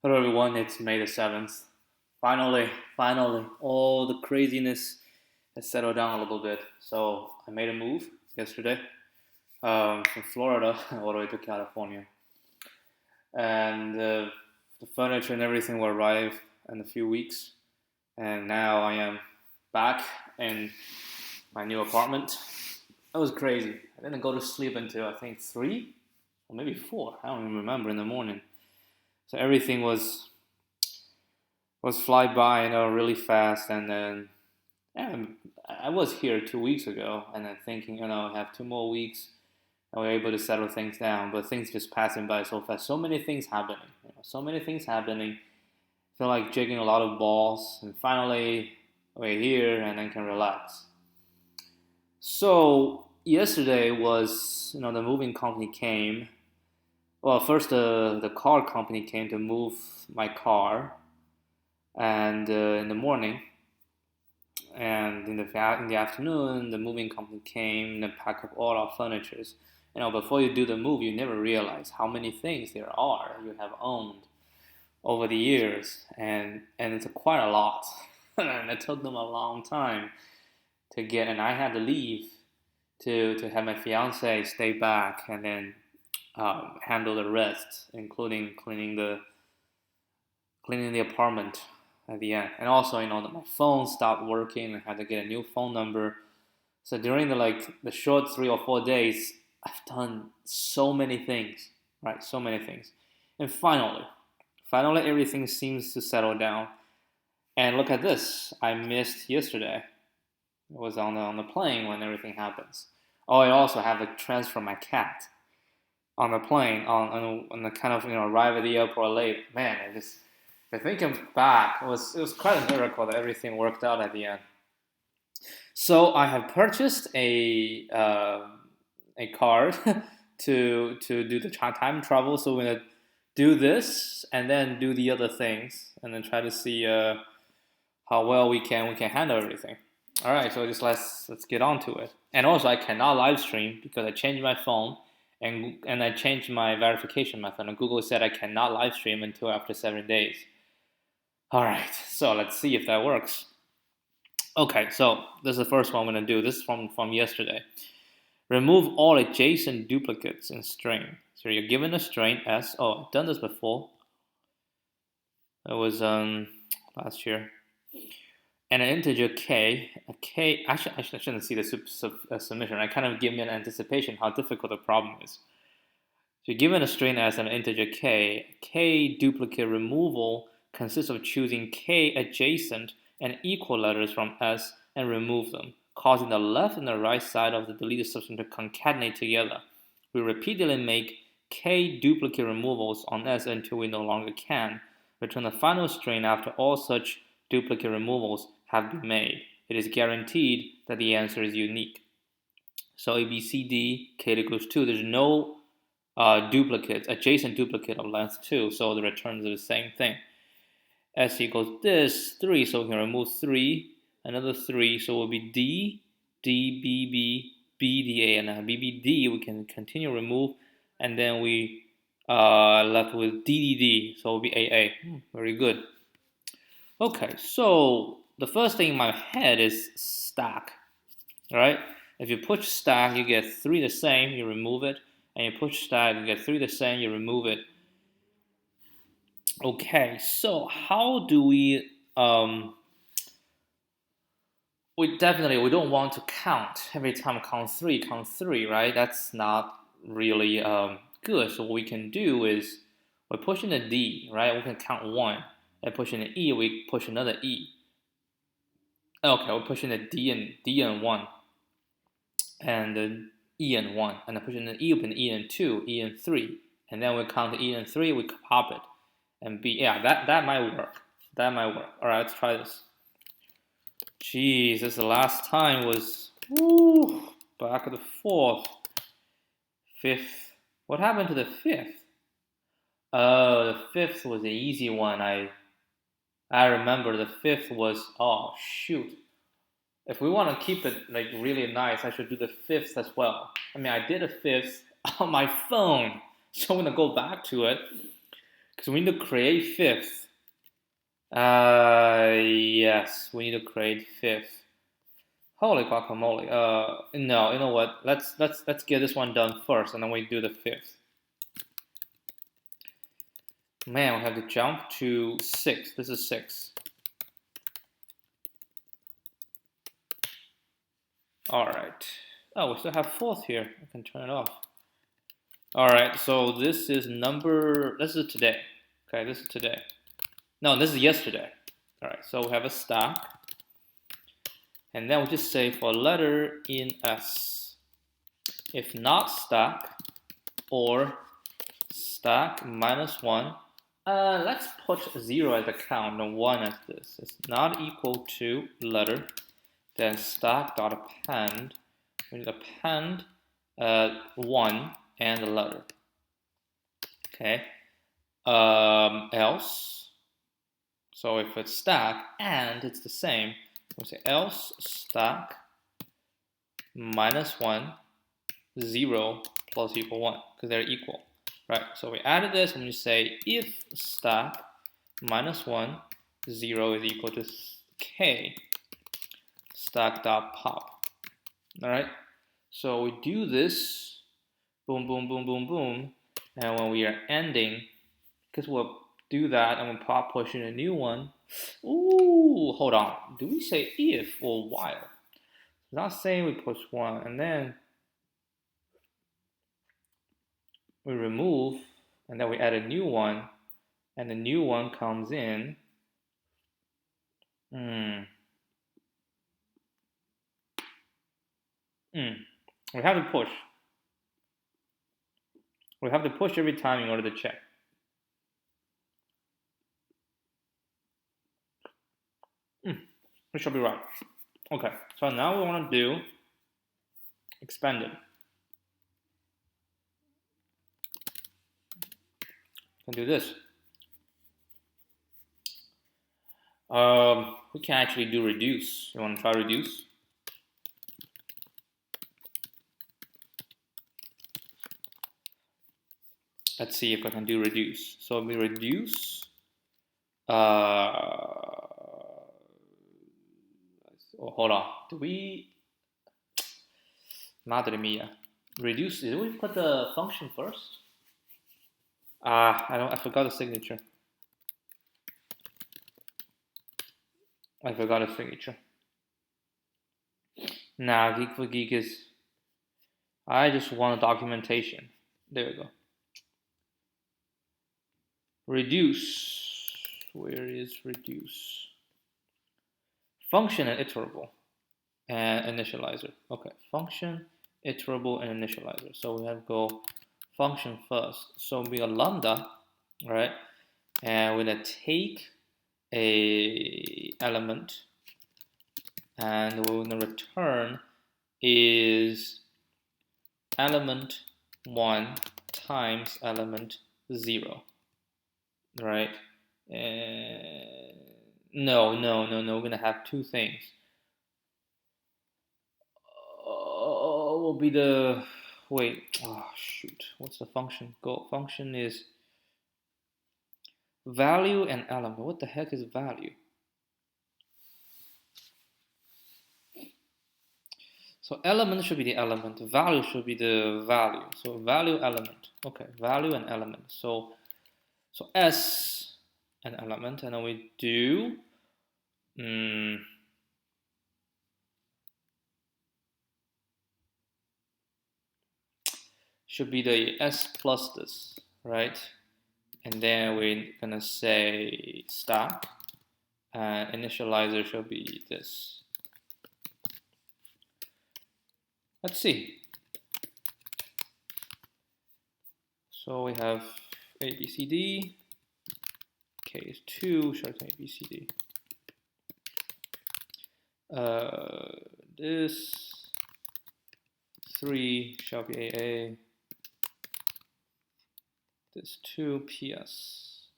Hello everyone, it's May the 7th. Finally, all the craziness has settled down a little bit. So I made a move yesterday from Florida all the way to California. And the furniture and everything will arrive in a few weeks. And now I am back in my new apartment. That was crazy. I didn't go to sleep until I think 3 or maybe 4. I don't even remember in the morning. So everything was fly by, really fast. And then I was here 2 weeks ago, and then thinking, I have 2 more weeks, and we're able to settle things down. But things just passing by so fast. So many things happening. So many things happening. I feel like jigging a lot of balls, and finally we're here, and then can relax. So yesterday was, the moving company came. Well, first the car company came to move my car, and in the morning, and in the afternoon, the moving company came and packed up all our furnitures. Before you do the move, you never realize how many things there are you have owned over the years, and it's quite a lot. And it took them a long time to get, and I had to leave to have my fiance stay back and then handle the rest, including cleaning the apartment at the end. And also, my phone stopped working and I had to get a new phone number. So during the short 3 or 4 days, I've done so many things, right? So many things. And finally everything seems to settle down. And look at this. I missed yesterday. I was on the plane when everything happens. Oh, I also have to transfer my cat on the plane, on the kind of arrive at the airport late. Man, I think I'm back. It was quite a miracle that everything worked out at the end. So I have purchased a card to do the time travel. So we're gonna do this and then do the other things, and then try to see how well we can handle everything. All right, so just let's get on to it. And also, I cannot live stream because I changed my phone. And I changed my verification method. And Google said I cannot live stream until after 7 days. All right, so let's see if that works. Okay, so this is the first one I'm going to do. This is from yesterday. Remove all adjacent duplicates in string. So you're given a string S. Oh, I've done this before. It was last year. And an integer K. A K. Actually, I shouldn't see the submission. I kind of give me an anticipation how difficult the problem is. So you're given a string as an integer K. K duplicate removal consists of choosing K adjacent and equal letters from S and remove them, causing the left and the right side of the deleted substring to concatenate together. We repeatedly make K duplicate removals on S until we no longer can. Return the final string after all such duplicate removals have been made. It is guaranteed that the answer is unique. So A, B, C, D, K equals 2. There's no adjacent duplicate of length 2, so the returns are the same thing. S equals this, 3, so we can remove 3, another 3, so it will be D, D, B, B, B, D, A, and now B, B, D, we can continue remove, and then we left with D, D, D, so it will be A, A. Very good. Okay, so the first thing in my head is stack, right? If you push stack, you get 3 the same, you remove it, and you push stack, you get 3 the same, you remove it. Okay, so how do we don't want to count every time count 3, right? That's not really good. So what we can do is we're pushing the D, right? We can count 1. And pushing the E, we push another E. Okay, we're pushing the D and 1. And the E and 1. And then pushing the E and E and 2, E and 3. And then we count the E and 3, we pop it. And B, yeah, that might work. That might work. Alright, let's try this. Jeez, this the last time was back at the 4th. 5th. What happened to the 5th? Oh, the 5th was an easy one. I remember the 5th was, oh shoot. If we want to keep it really nice, I should do the 5th as well. I mean, I did a 5th on my phone, so I'm gonna go back to it Because we need to create fifth. Yes, we need to create fifth. Holy guacamole. No, you know what? Let's get this one done first, and then we do the fifth. Man, we have to jump to 6. This is 6. All right. Oh, we still have fourth here. I can turn it off. All right. So this is today. Okay, this is today. No, this is yesterday. All right. So we have a stack, and then we just say for letter in S, if not stack or stack -1. Let's put 0 as the count and 1 as this. It's not equal to letter. Then stack.append. We need append 1 and the letter. Okay. Else. So if it's stack and it's the same, we'll say else stack -1, 0 plus equal 1, because they're equal. Right, so we added this and we say if stack -1, 0 is equal to k, stack.pop. All right, so we do this, boom, boom, boom, boom, boom, and when we are ending, because we'll do that and we'll pop push in a new one. Ooh, hold on, do we say if or while? It's not saying we push 1 and then we remove, and then we add a new one, and the new one comes in. We have to push. We have to push every time in order to check. We should be right. Okay, so now we want to do expanded. We can do this. We can actually do reduce. You want to try reduce? Let's see if I can do reduce. So we reduce. Hold on. Do we? Madre mia. Reduce. Did we put the function first? I forgot the signature. Nah, Geek for Geek is. I just want a documentation. There we go. Reduce. Where is reduce? Function and iterable and initializer. Okay, function, iterable, and initializer. So we have to go function first. So we got lambda, right? And we're gonna take a element, and what we're gonna return is element 1 times element 0, right? No, we're gonna have two things. Will be the shoot, what's the function? Function is value and element. What the heck is value? So element should be the element, value should be the value. So value element. Okay, value and element. So S an element, and then we do should be the S plus this, right? And then we're gonna say stack, and initializer should be this. Let's see. So we have A, B, C, D. K is 2, short A, B, C, D. This 3 shall be AA. This 2 PS.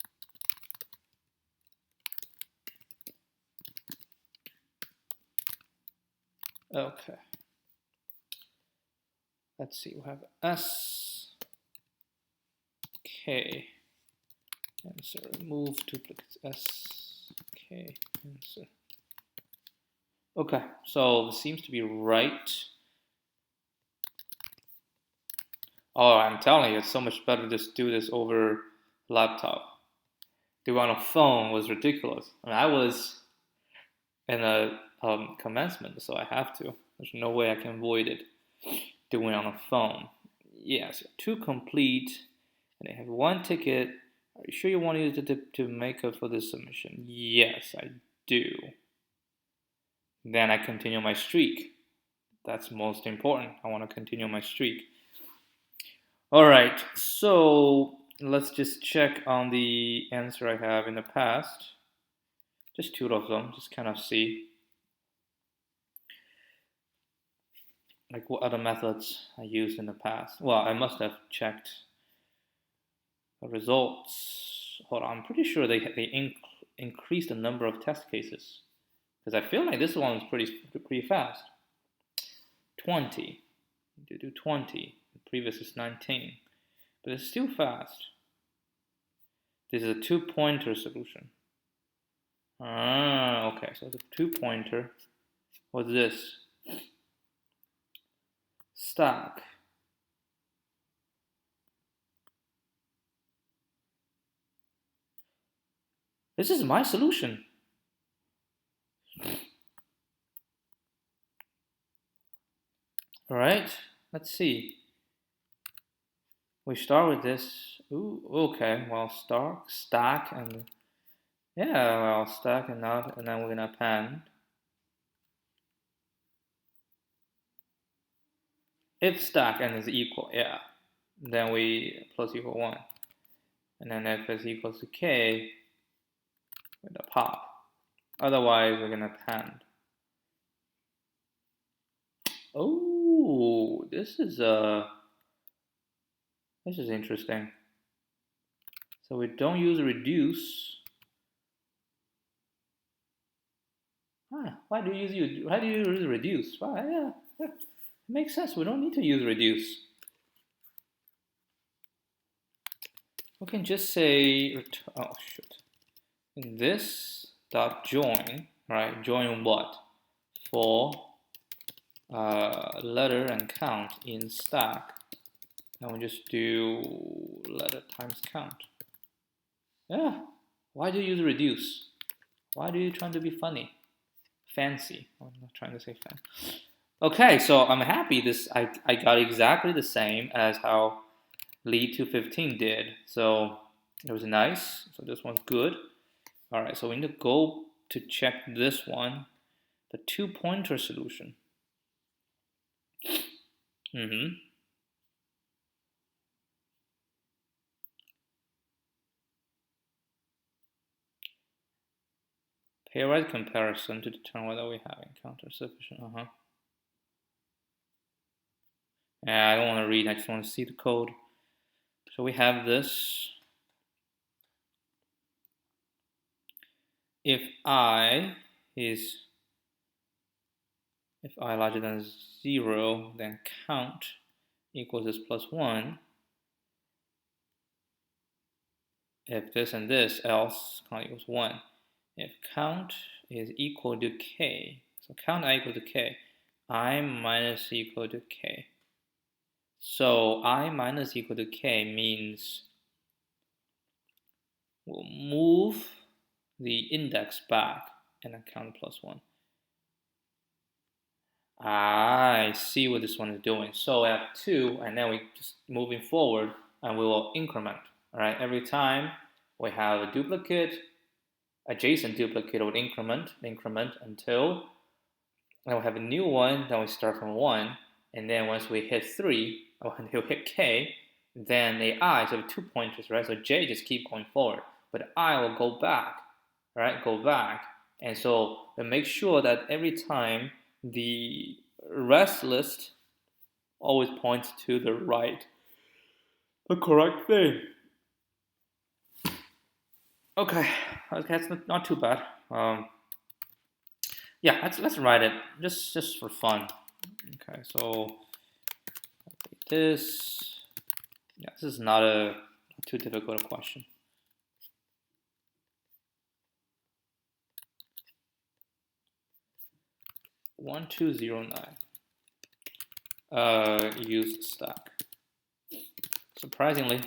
Okay. Let's see, we have S, K, Answer, remove duplicates, S, K, answer. Okay, so it seems to be right. Oh, I'm telling you, it's so much better to just do this over laptop. Do it on a phone was ridiculous. I mean, I was in a commencement, so I have to. There's no way I can avoid it. Doing it on a phone. Yes, 2 complete, and they have 1 ticket. Are you sure you want to use it to make up for this submission? Yes, I do. Then I continue my streak. That's most important. I want to continue my streak. All right, so let's just check on the answer I have in the past. Just 2 of them, just kind of see. Like what other methods I used in the past. Well, I must have checked the results. Hold on, I'm pretty sure they increased the number of test cases. Because I feel like this one was pretty fast. 20. You do 20. The previous is 19. But it's still fast. This is a 2-pointer solution. Okay, so the 2-pointer. What's this? Stack. This is my solution. All right, let's see. We start with this. Ooh, okay. Well, stack, and yeah, well, stack and not, and then we're gonna append. If stack and is equal, yeah, then we plus equal 1, and then if is equals to k, with a pop. Otherwise, we're gonna append. Oh, this is interesting. So we don't use reduce. Why do you use reduce? Why? Yeah, it makes sense. We don't need to use reduce. We can just say, oh shoot, in this dot join, right? Join what? For letter and count in stack, and we just do letter times count. Yeah. Why do you use reduce? Why do you trying to be funny? Fancy. I'm not trying to say fan. Okay, so I'm happy I got exactly the same as how Lead 215 did. So it was nice. So this one's good. All right, so we need to go to check this one, the 2-pointer solution. Pairwise comparison to determine whether we have encountered sufficient. Yeah, I don't want to read. I just want to see the code. So we have this. If I larger than 0, then count equals this plus 1. If this and this, else count equals 1. If count is equal to k, so count I equal to k, I minus equal to k. So I minus equal to k means we'll move the index back and then count plus 1. I see what this one is doing. So we have 2, and then we just moving forward, and we will increment. All right, every time we have a duplicate, adjacent duplicate would increment until then we have a new one. Then we start from 1, and then once we hit 3, or until we hit k, then the I, so 2 pointers, right? So j just keep going forward, but I will go back, right? Go back, and so we make sure that every time the rest list always points to the right, the correct thing. Okay, that's not too bad. Yeah, let's write it just for fun. Okay, so this, yeah, this is not a too difficult a question. 1209. Use stack. Surprisingly,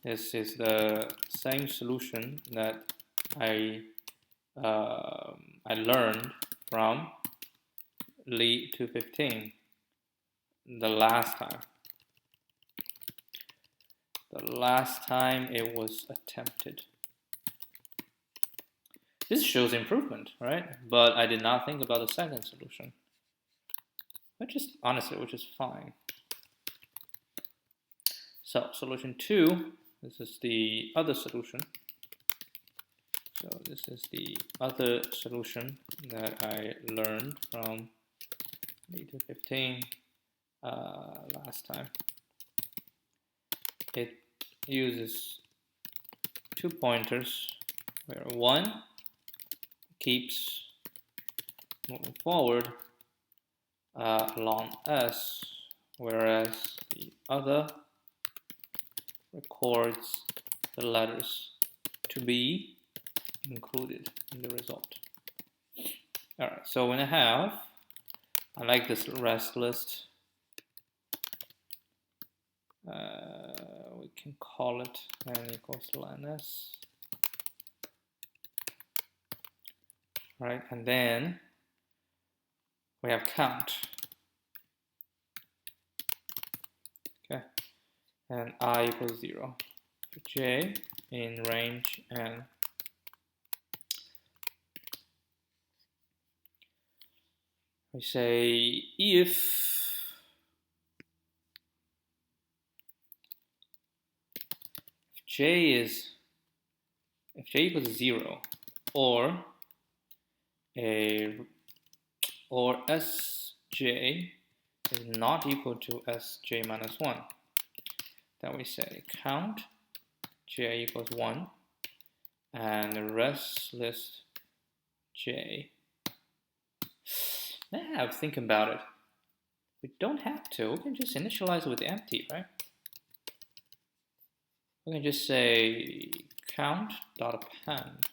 this is the same solution that I learned from Leet 215 the last time. The last time it was attempted. This shows improvement, right? But I did not think about the second solution, which is fine. So solution 2, this is the other solution. So this is the other solution that I learned from Leet 215 last time. It uses 2 pointers, where one keeps moving forward along S, whereas the other records the letters to be included in the result. Alright, so when I like this rest list. We can call it n equals to ns. Right, and then we have count. Okay, and I equals 0 for j in range n. We say if j equals 0 or sj is not equal to sj minus 1, then we say count j equals 1 and the rest list j. Now think about it. We don't have to. We can just initialize it with empty, right? We can just say count dot append.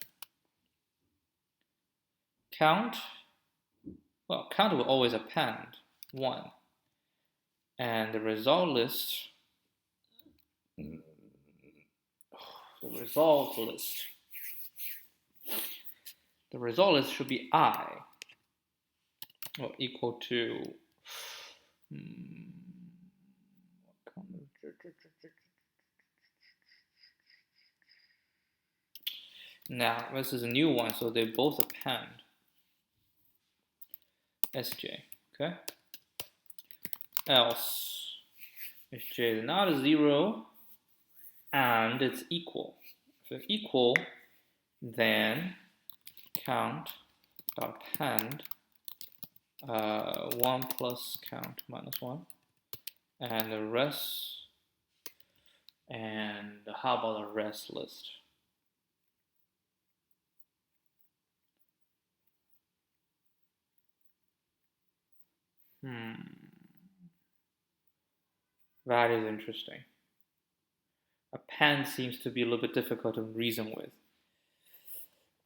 Count will always append 1, and the result list should be I, or equal to now this is a new one, so they both append sj, okay? Else, if j is not a 0 and it's equal. If it's equal, then count dot append 1 plus count minus 1, and the rest, and how about the rest list? That is interesting. Append seems to be a little bit difficult to reason with.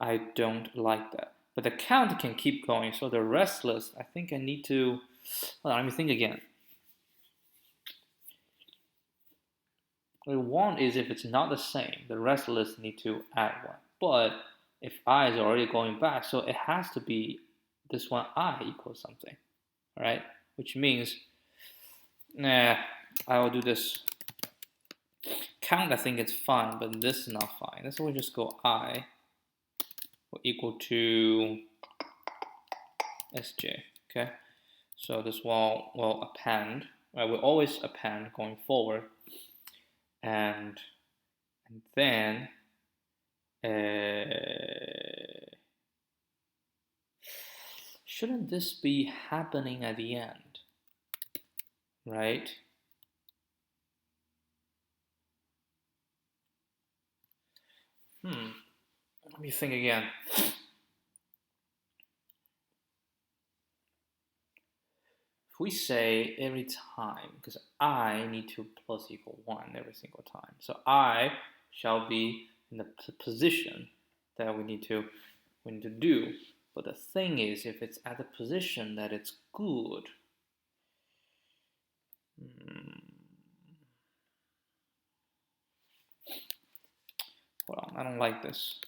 I don't like that. But the count can keep going, so the rest list, I think I need to, well, let me think again. What I want is if it's not the same, the rest list need to add 1. But if I is already going back, so it has to be this one I equals something, right? Which means, I will do this. Count, I think it's fine, but this is not fine. This will just go I will equal to sj, okay? So this will append, right? We'll always append going forward, and then shouldn't this be happening at the end, right? Let me think again. If we say every time, because I need to plus equal 1 every single time, so I shall be in the position that we need to do. But the thing is, if it's at the position that it's good, hold on, I don't like this.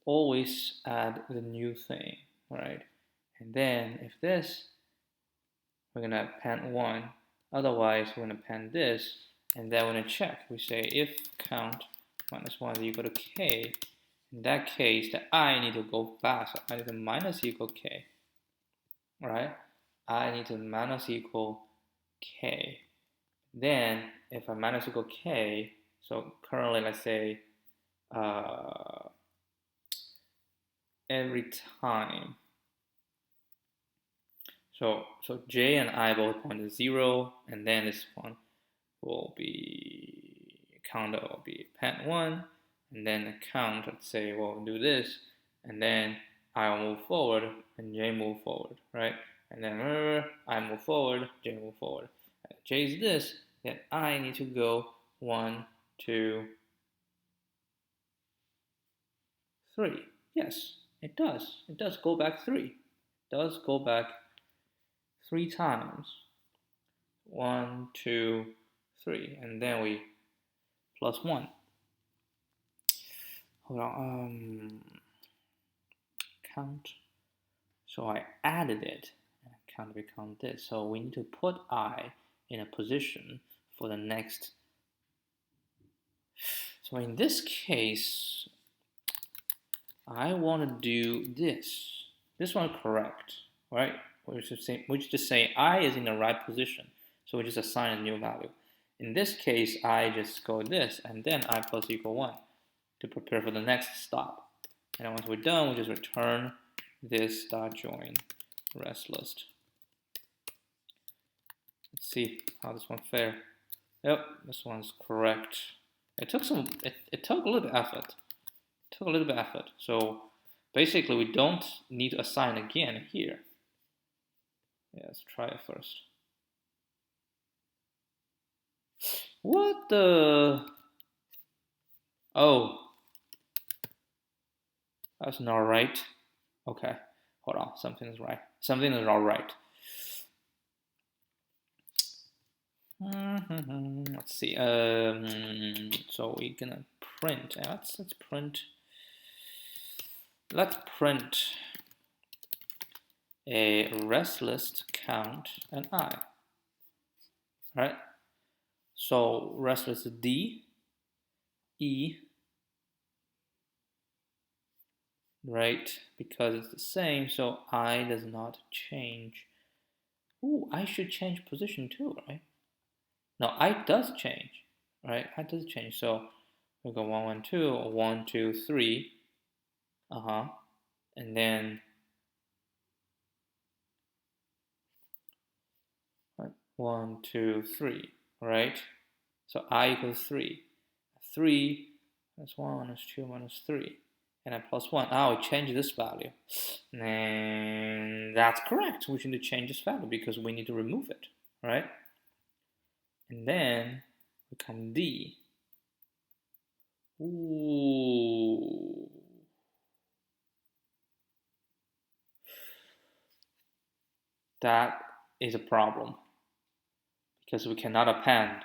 Always add the new thing, right? And then if this, we're gonna append 1, otherwise we're gonna append this, and then we're gonna check. We say if count minus 1 is equal to k, in that case the I need to go back, so I need to minus equal k, right? I need to minus equal k. Then if I minus equal k, so currently let's say every time, so j and I both point to 0, and then this one will be, counter will be append 1, and then the count, let's say we'll do this, and then I will move forward and j move forward, right? And then I move forward, j move forward. J is this, then I need to go 1, 2, 3. Yes, it does. It does go back 3. It does go back 3 times. 1, 2, 3, and then we plus 1. Hold on. Count. So I added it, and count becomes this. So we need to put I in a position for the next. So in this case, I want to do this. This one correct, right? We just say I is in the right position. So we just assign a new value. In this case, I just go this, and then I plus equal 1 to prepare for the next stop. And once we're done, we just return this dot join rest list. Let's see how this one's fair. Yep, this one's correct. It took a little bit effort. It took a little bit effort. So basically, we don't need to assign again here. Yeah, let's try it first. What the? Oh, that's not right. Okay, hold on. Something is right. Something is not right. Let's see. So we're gonna print. Let's print. Let's print a rest list count and I. Right. So rest list D, E. Right, because it's the same, so I does not change. Ooh, I should change position too, right? No, I does change, right? I does change. So we go 1, 1, 2, or 1, 2, 3. And then 1, 2, 3, right? So I equals 3. 3 minus 1 minus 2 minus 3. And I plus 1. Now we change this value. And that's correct. We need to change this value because we need to remove it, right? And then we come D. Ooh. That is a problem because we cannot append.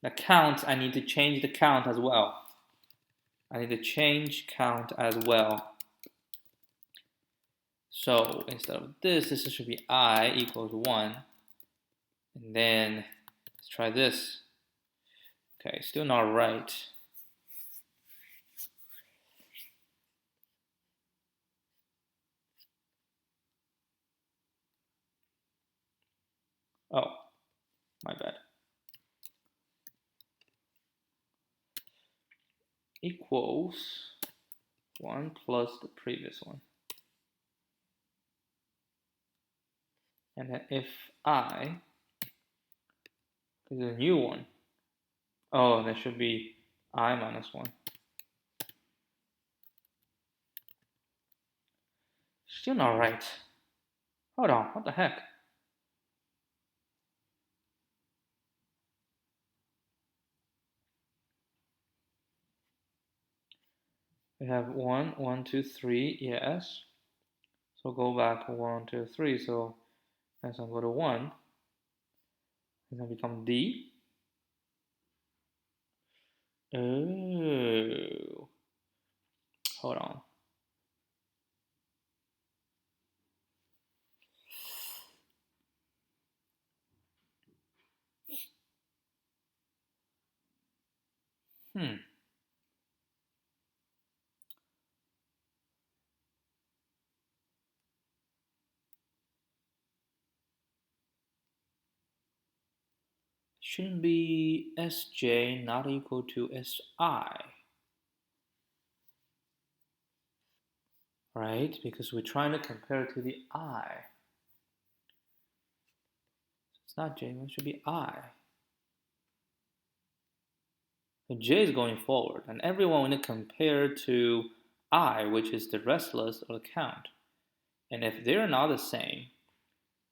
The count, I need to change the count as well. I need to change count as well. So instead of this should be I equals 1. And then let's try this. Okay, still not right. Oh, my bad. Equals 1 plus the previous one. And then if I is a new one, oh, there should be I minus 1. Still not right. Hold on, what the heck? We have 1, 1, 2, 3, yes. So go back 1, 2, 3. So next one go to 1. It's gonna become D. Oh, hold on. Shouldn't be Sj not equal to Si, right? Because we're trying to compare it to the I. It's not J, it should be I. So J is going forward, and everyone want to compare to I, which is the rest list or the count. And if they're not the same,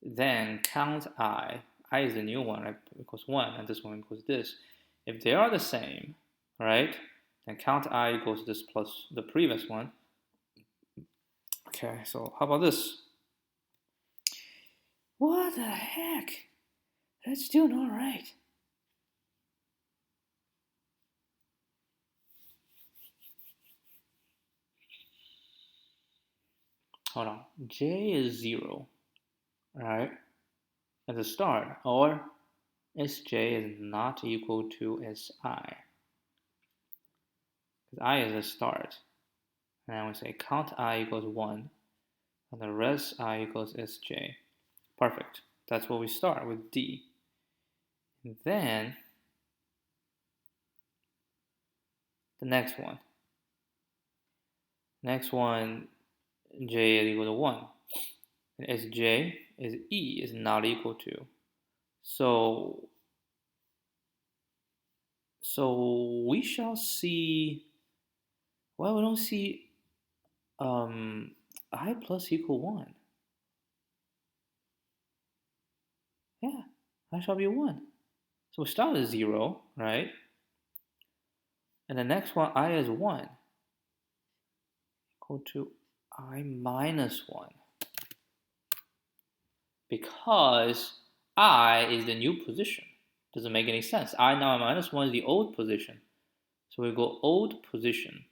then count I is the new one, right? Equals 1, and this one equals this. If they are the same, right, then count I equals this plus the previous one. Okay, so how about this? What the heck? That's still not right. Hold on. J is 0, right? At the start, or Sj is not equal to Si. Because I is the start. And then we say count I equals 1, and the rest I equals Sj. Perfect. That's what we start with D. And then the next one. Next one, J is equal to 1. And Sj is E is not equal to. So we shall see, well, we don't see I plus equal 1. Yeah, I shall be 1. So we start at 0, right? And the next one, I is 1, equal to I minus 1. Because I is the new position. Doesn't make any sense. I now minus 1 is the old position. So we go old position.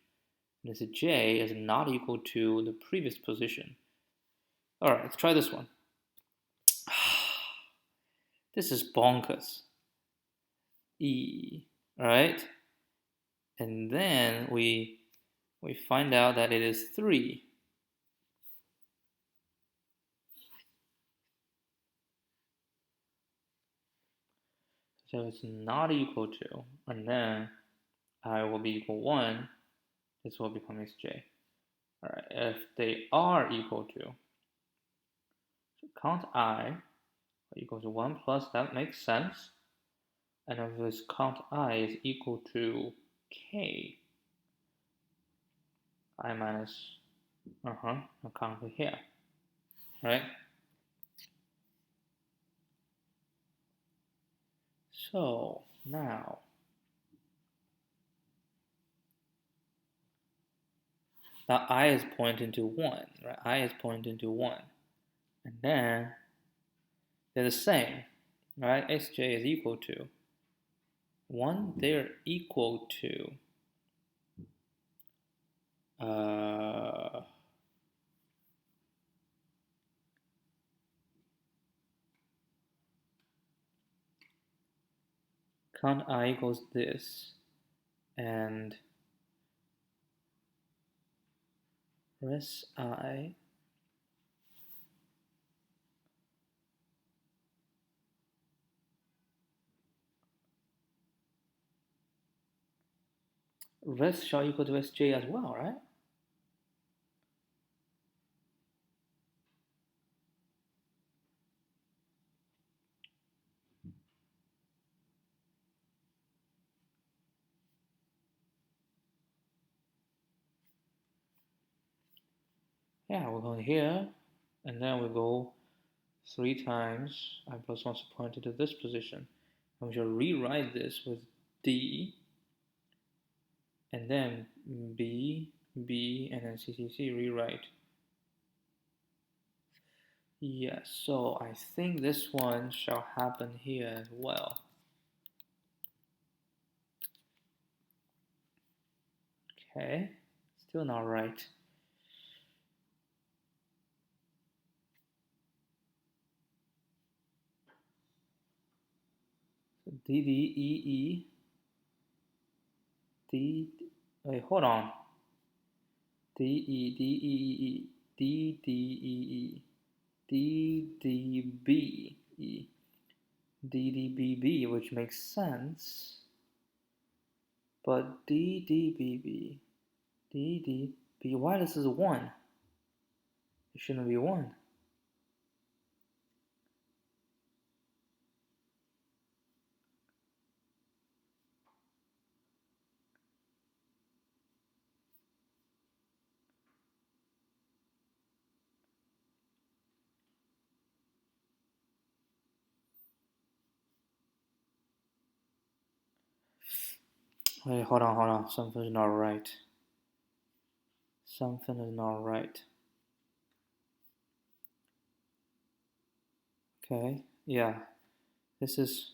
And this J is not equal to the previous position. All right, let's try this one. This is bonkers. E, right? And then we find out that it is 3. So it's not equal to, and then I will be equal 1. This will become Sj. All right, if they are equal to, so count I equals to 1 plus, that makes sense. And if this count I is equal to k, I minus, I'll count it here, right? So now, I is pointing to 1, right? I is pointing to 1. And then they're the same, right? Sj is equal to 1, they're equal to count I equals this, and rest I rest shall equal to Sj as well, right? Yeah, we're going here, and then we go 3 times I plus 1 pointed to this position. And we shall rewrite this with D, and then B B, and then CCC, rewrite. Yes, so I think this one shall happen here as well. Okay, still not right. So D, D, E, E, D, wait, hold on. D, E, D, E, E, D, D, E, E, D, D, B, E, D, D, B, B, which makes sense. But D, D, B, B, D, D, B, why this is 1? It shouldn't be 1. Wait, hold on. Something's not right. Something is not right. Okay, yeah. This is,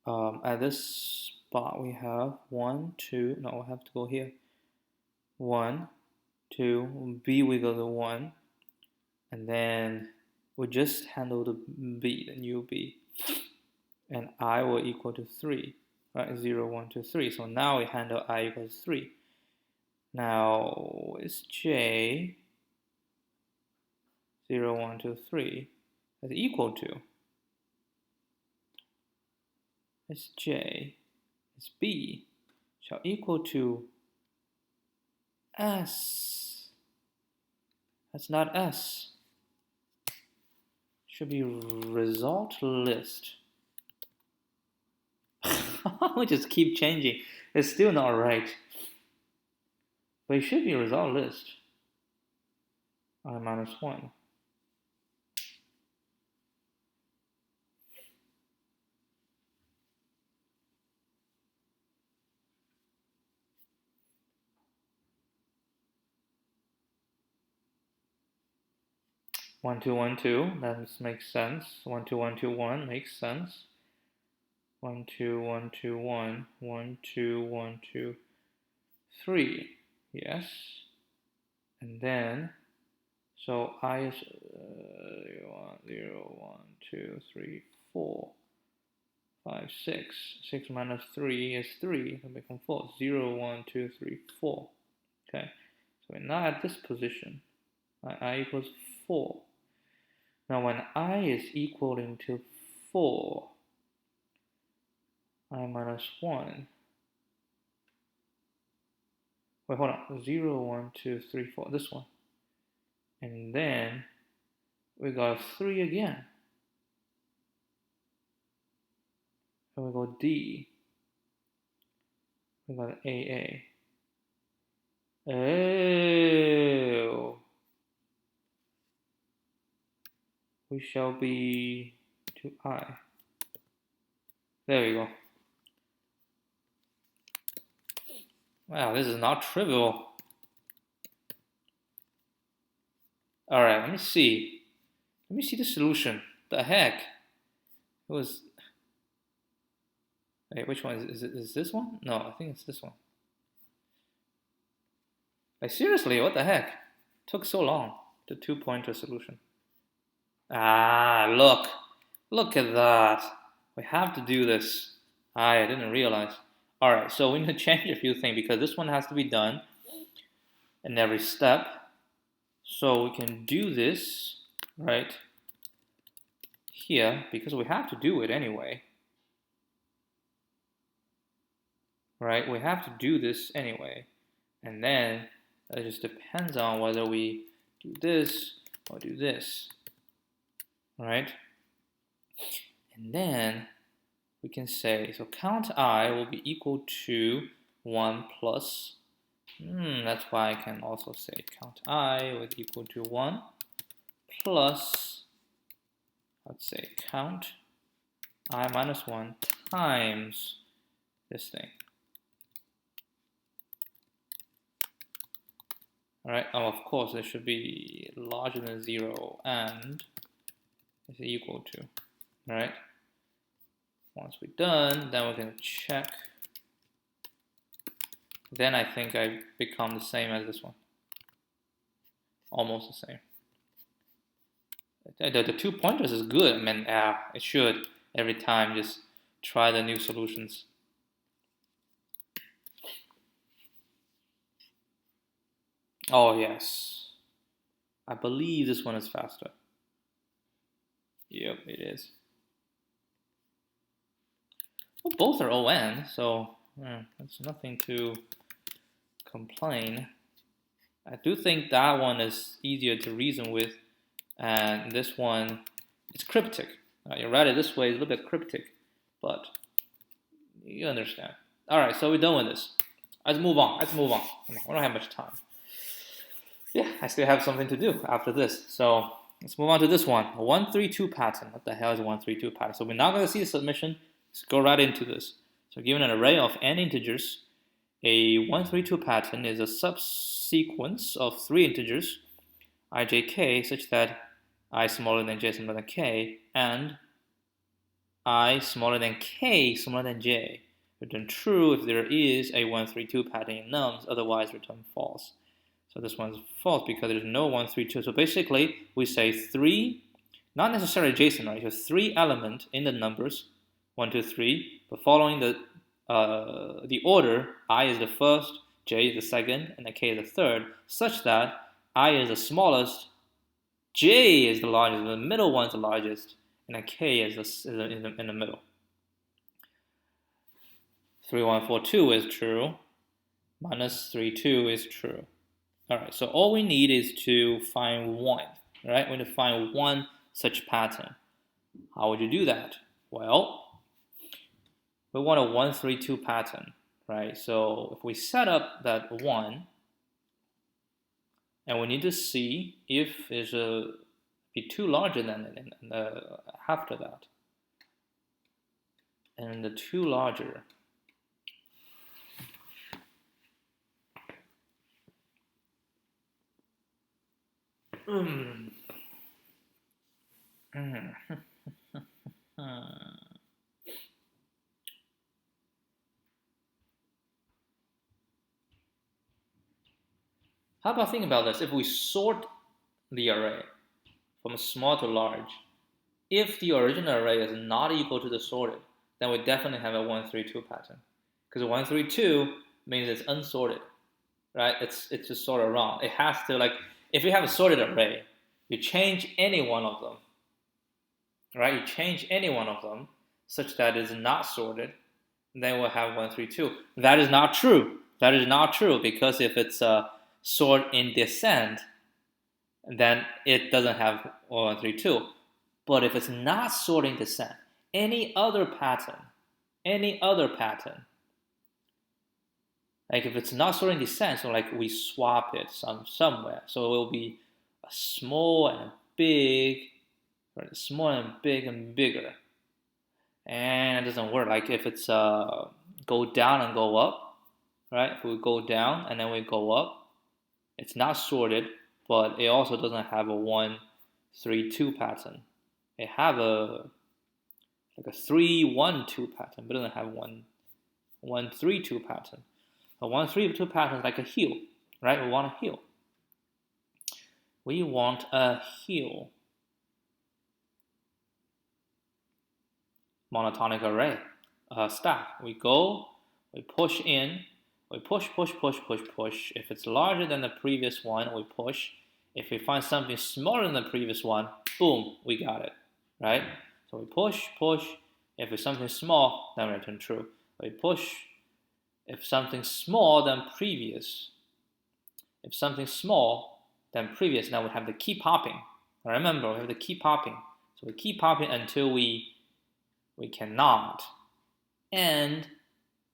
at this spot we have 1, 2, no, we have to go here. 1, 2, B we go to 1, and then we just handle the B, the new B, and I will equal to 3, right? 0, 1, 2, 3. So now we handle I equals 3. Now is J 0, 1, 2, 3 is equal to, is J is B shall equal to S. That's not S. Should be result list. We just keep changing. It's still not right. But it should be result list. I minus 1. One, two, 1, 2. That makes sense. 1, 2, 1, 2, 1 makes sense. 1, 2, 1, 2, 1. 1, 2, 1, 2, 3. Yes. And then, so I is 0, 1, 2, 3, 4, 5, 6. 6 minus 3 is 3. That becomes 4. 0, 1, 2, 3, 4. Okay. So we're now at this position. I equals 4. Now when I is equaling to 4, I minus 1. Wait, hold on. 0, 1, 2, 3, 4. This one. And then we got 3 again. And we go D. We got AA. Oh. We shall be to I. There we go. Wow, this is not trivial. Alright, let me see. Let me see the solution. The heck? It was. Wait, which one is it? Is this one? No, I think it's this one. Like seriously, what the heck? It took so long. The 2-pointer solution. Ah, look at that. We have to do this. I didn't realize. All right, so we need to change a few things because this one has to be done in every step. So we can do this right here because we have to do it anyway. Right, we have to do this anyway. And then it just depends on whether we do this or do this. Right? And then we can say, so count I will be equal to 1 plus, that's why I can also say count I will be equal to 1 plus, let's say count I minus 1 times this thing. All right, of course it should be larger than 0 and is equal to. All right, once we're done, then we're going to check. Then I think I become the same as this one. Almost the same. The 2 pointers is good. I mean, it should every time just try the new solutions. Oh yes, I believe this one is faster. Yep, it is. Well, both are ON, so there's nothing to complain. I do think that one is easier to reason with, and this one is cryptic. You write it this way, it's a little bit cryptic, but you understand. All right, so we're done with this. Let's move on. We don't have much time. Yeah, I still have something to do after this. So let's move on to this one. A 132 pattern. What the hell is a 132 pattern? So we're not going to see the submission. Let's go right into this. So given an array of n integers, a 132 pattern is a subsequence of 3 integers, I, j, k, such that I smaller than j smaller than k, and I smaller than k smaller than j. Return true if there is a 132 pattern in nums, otherwise return false. So this one's false because there's no 132. So basically, we say 3, not necessarily JSON, right? So 3 element in the numbers 1, 2, 3, but following the order, I is the first, j is the second, and the k is the third, such that I is the smallest, j is the largest, the middle one is the largest, and the k is in the middle. 3142 is true, minus 32 is true. All right, so all we need is to find one, right? We need to find one such pattern. How would you do that? Well, we want a 132 pattern, right? So if we set up that 1, and we need to see if it's be 2 larger than it after that. And the 2 larger. How about think about this? If we sort the array from small to large, if the original array is not equal to the sorted, then we definitely have a 132 pattern. Because 132 means it's unsorted, right? It's just sorted wrong. It has to, like, if you have a sorted array, you change any one of them, right? You change any one of them such that it is not sorted, then we'll have 132. That is not true. That is not true because if it's sort in descent, then it doesn't have 132. But if it's not sorting descent, any other pattern, like if it's not sorting descent, so like we swap it somewhere, so it will be a small and a big, right? Small and big and bigger, and it doesn't work. Like if it's go down and go up, right? If we go down and then we go up, it's not sorted, but it also doesn't have a 132 pattern. It have a 312 pattern, but it doesn't have 132 pattern. A 132 pattern is like a heel, right? We want a heel. We want a heel. Monotonic array, stack. We go, we push in, we push. If it's larger than the previous one, we push. If we find something smaller than the previous one, boom, we got it, right? So we push. If it's something small, then return true. We push. If something small than previous, now we have the keep popping. Remember, we have the keep popping. So we keep popping until we cannot, and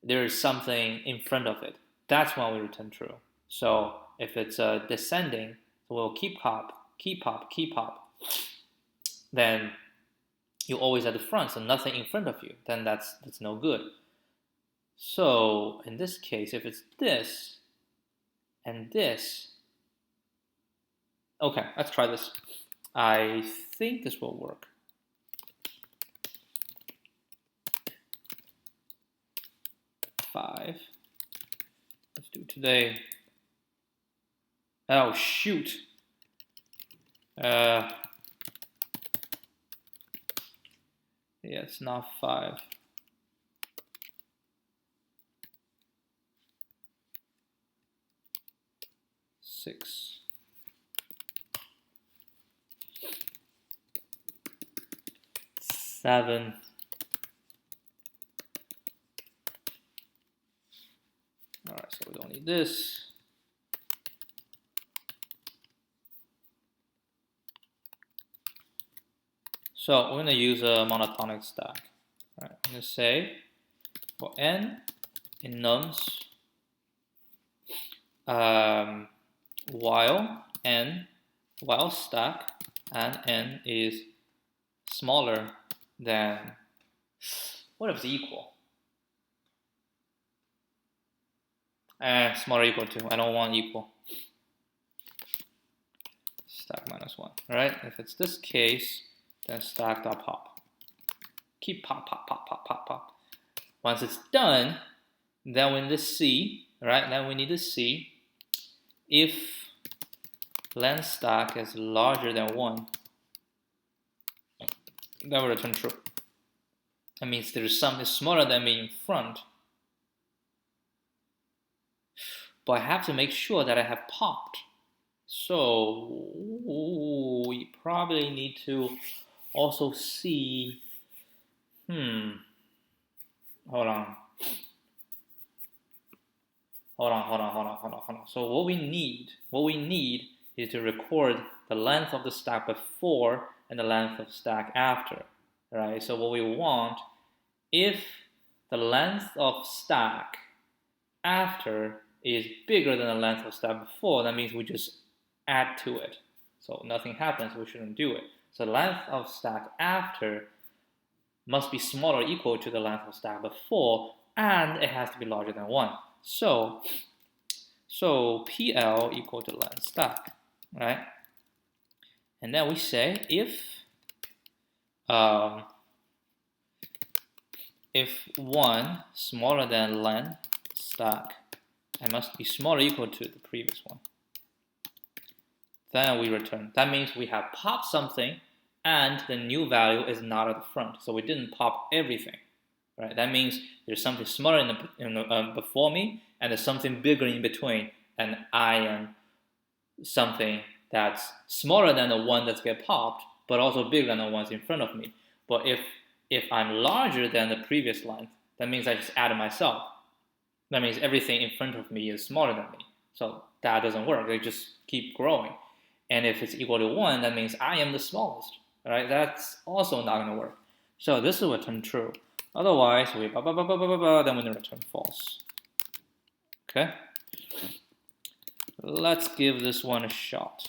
there is something in front of it. That's when we return true. So if it's descending, so we'll keep pop, then you always at the front, so nothing in front of you. Then that's no good. So in this case, if it's this and this, Okay, let's try this. I think this will work. Five. Let's do today. Oh shoot. Yeah, it's not 5. 6. 7. All right, so we don't need this. So we're going to use a monotonic stack. All right, I'm going to say for n in nums, while stack and n is smaller than, what if it's equal? Smaller or equal to, I don't want equal. Stack minus 1, all right? If it's this case, then stack.pop. Keep pop, pop, pop, pop, pop, pop. Once it's done, then we need to see, right? Then we need to see if length stack is larger than 1, then we return true. That means there's something smaller than me in front. But I have to make sure that I have popped. So we probably need to also see, hold on. So what we need is to record the length of the stack before and the length of stack after, right? So what we want, if the length of stack after is bigger than the length of stack before, that means we just add to it. So nothing happens, we shouldn't do it. So the length of stack after must be smaller or equal to the length of stack before, and it has to be larger than 1. So PL equal to length stack, right? And then we say if 1 smaller than length stack, it must be smaller or equal to the previous one. Then we return. That means we have popped something and the new value is not at the front. So we didn't pop everything, right? That means there's something smaller before me and there's something bigger in between, and I am something that's smaller than the one that's get popped, but also bigger than the ones in front of me. But if I'm larger than the previous length, that means I just added myself. That means everything in front of me is smaller than me. So that doesn't work. They just keep growing. And if it's equal to 1, that means I am the smallest. Right? That's also not going to work. So this will return true. Otherwise, we then we return false. Okay? Let's give this one a shot.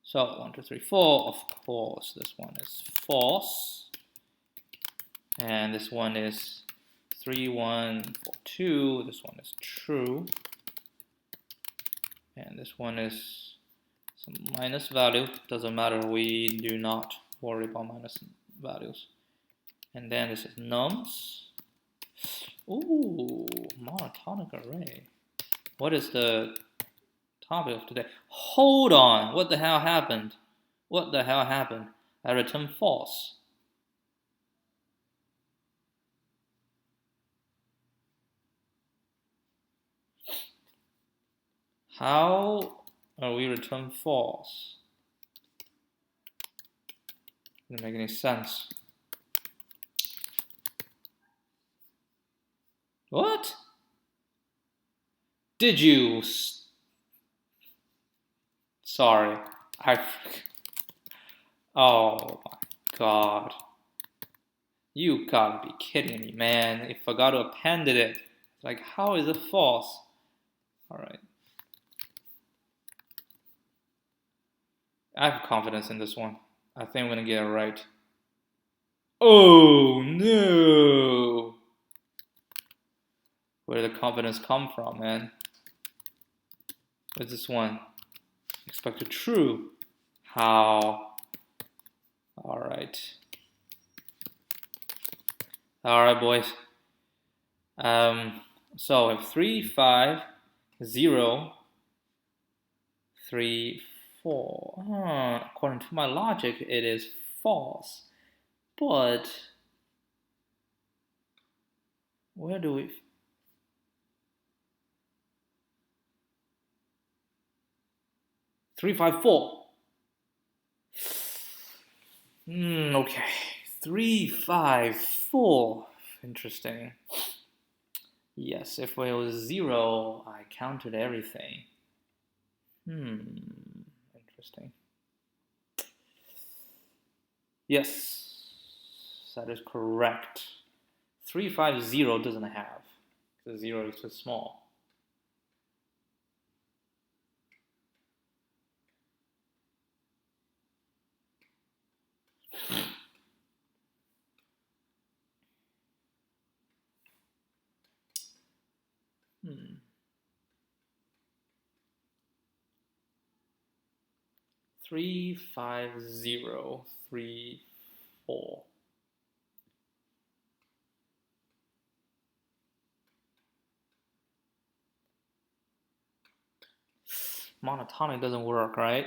So 1, 2, 3, 4. Of course, this one is false. And this one is 3, 1, 4, 2. This one is true. And this one is some minus value. Doesn't matter. We do not worry about minus values. And then this is nums. Ooh, monotonic array. What is the topic of today? Hold on. What the hell happened? What the hell happened? I returned false. How are we return false? Doesn't make any sense. What? Did you? Sorry, oh my god. You gotta be kidding me, man. I forgot to append it. Like, how is it false? Alright. I have confidence in this one. I think I'm gonna get it right. Oh no! Where did the confidence come from, man? What's this one? expected true. How? All right, boys. So if 3, 5, 0, 3, 4. According to my logic, it is false. But where do we? 3, 5, 4. Okay. 3, 5, 4. Interesting. Yes, if it was 0, I counted everything. Interesting. Yes, that is correct. 3, 5, 0 doesn't have. The 0 is too small. Three, 5, 0, 3, 4. Monotonic doesn't work, right?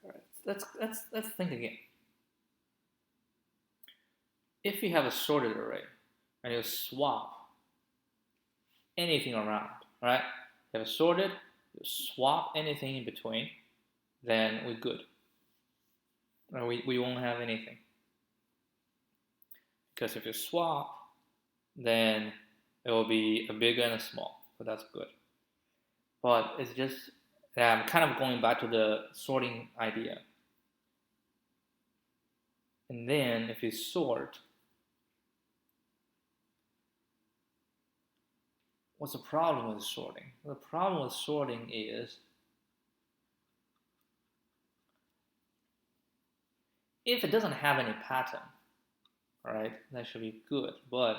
All right, let's think again. If you have a sorted array and you swap anything around, right? You have a sorted, you swap anything in between, then we're good. Or we won't have anything. Because if you swap, then it will be a big and a small, so that's good. But it's just, I'm kind of going back to the sorting idea. And then if you sort, what's the problem with sorting? The problem with sorting is if it doesn't have any pattern, right, that should be good. But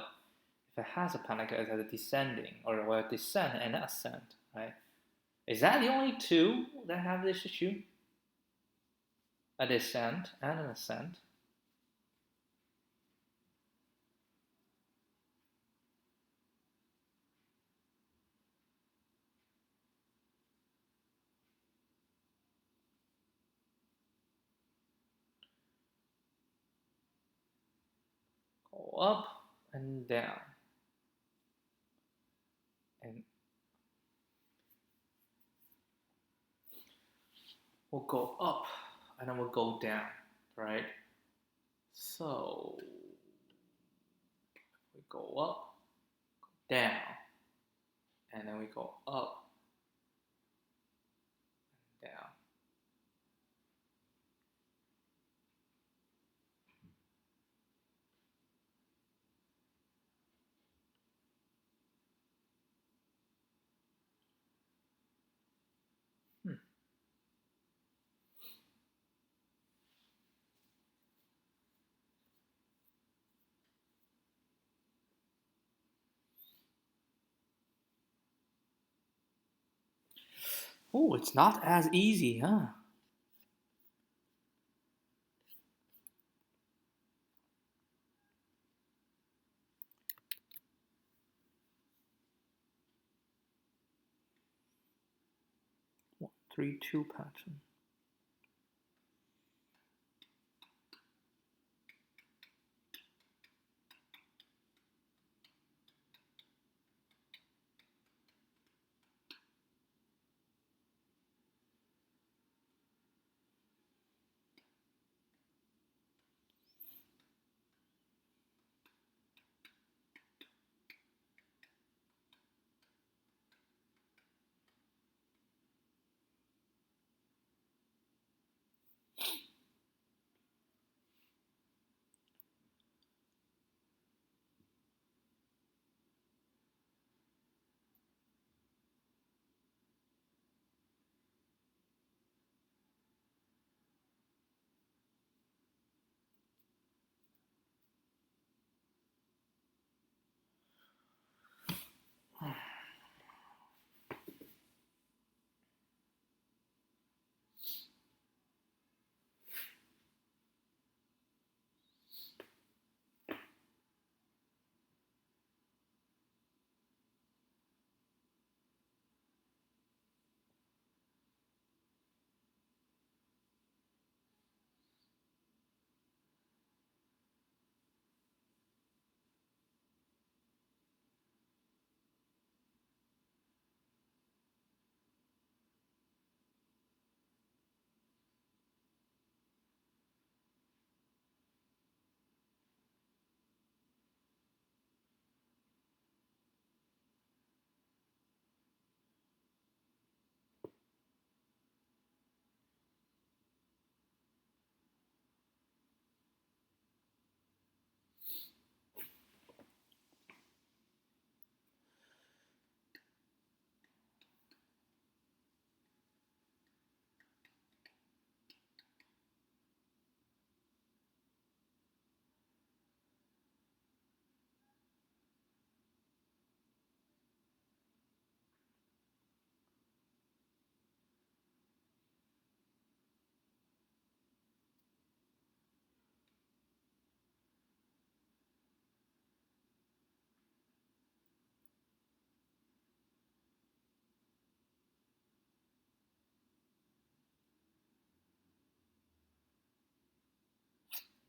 if it has a pattern, like a descending or a descent and ascent, right? Is that the only two that have this issue? A descent and an ascent? Go up and down. And we'll go up and then we'll go down, right? So we go up, down, and then we go up and down. Oh, it's not as easy, huh? One, 3, 2 pattern.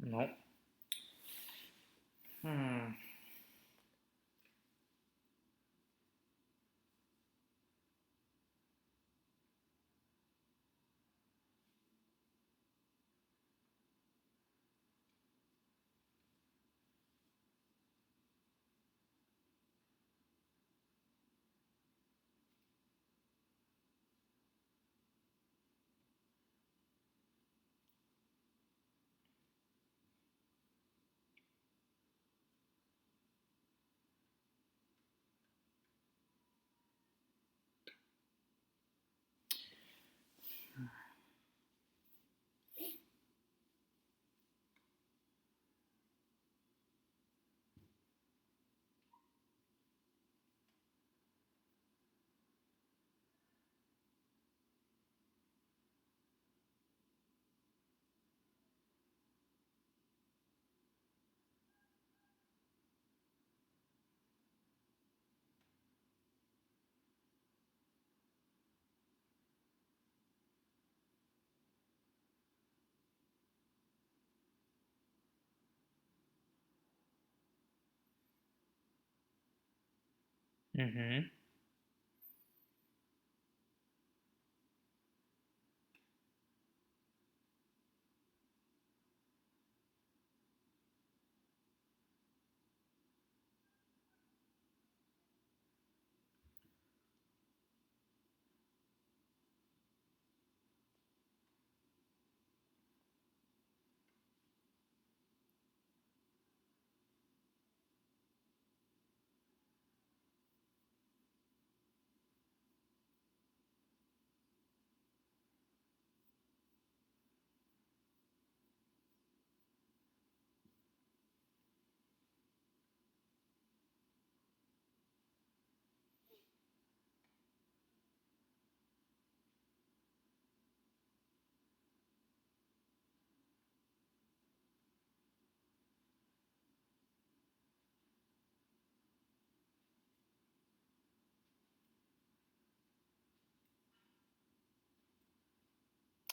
No. Hmm. Mm-hmm.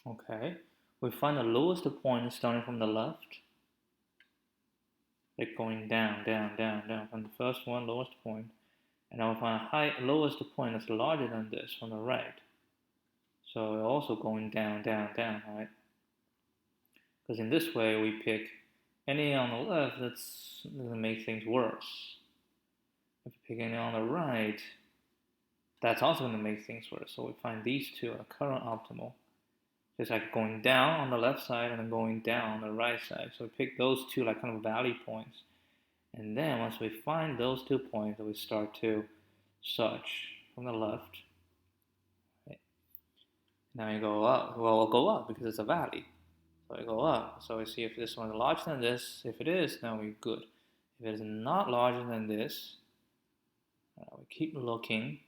Okay. We find the lowest point starting from the left, like going down, down, down, down from the first one, lowest point, and now we find a lowest point that's larger than this from the right. So we're also going down, down, down, right? Because in this way we pick any on the left that's going to make things worse. If we pick any on the right, that's also going to make things worse. So we find these two are current optimal. Just like going down on the left side and then going down on the right side. So we pick those two like kind of valley points. And then once we find those 2 points, we start to search from the left. Right? Now you go up. Well, we'll go up because it's a valley. So we go up. So we see if this one is larger than this. If it is, then we're good. If it is not larger than this, we keep looking.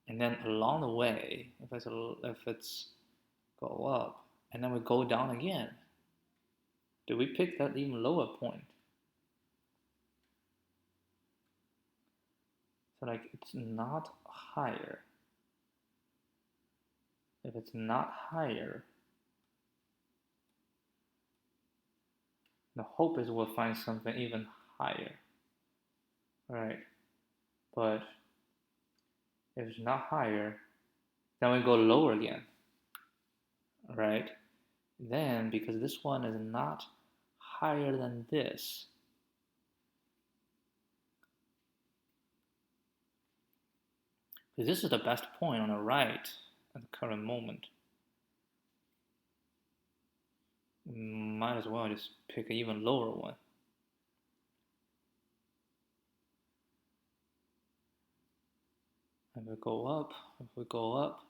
And then along the way, if it's go up, and then we go down again. Do we pick that even lower point? So like it's not higher. If it's not higher, the hope is we'll find something even higher. Right? But if it's not higher, then we go lower again. Right? Then because this one is not higher than this, because this is the best point on the right at the current moment. Might as well just pick an even lower one. If we go up,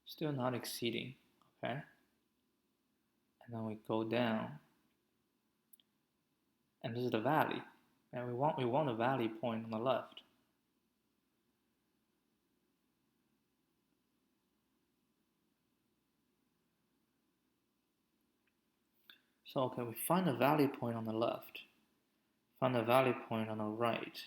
still not exceeding, okay? And then we go down, and this is the valley, and we want a valley point on the left. So okay, we find a valley point on the left, find a valley point on the right.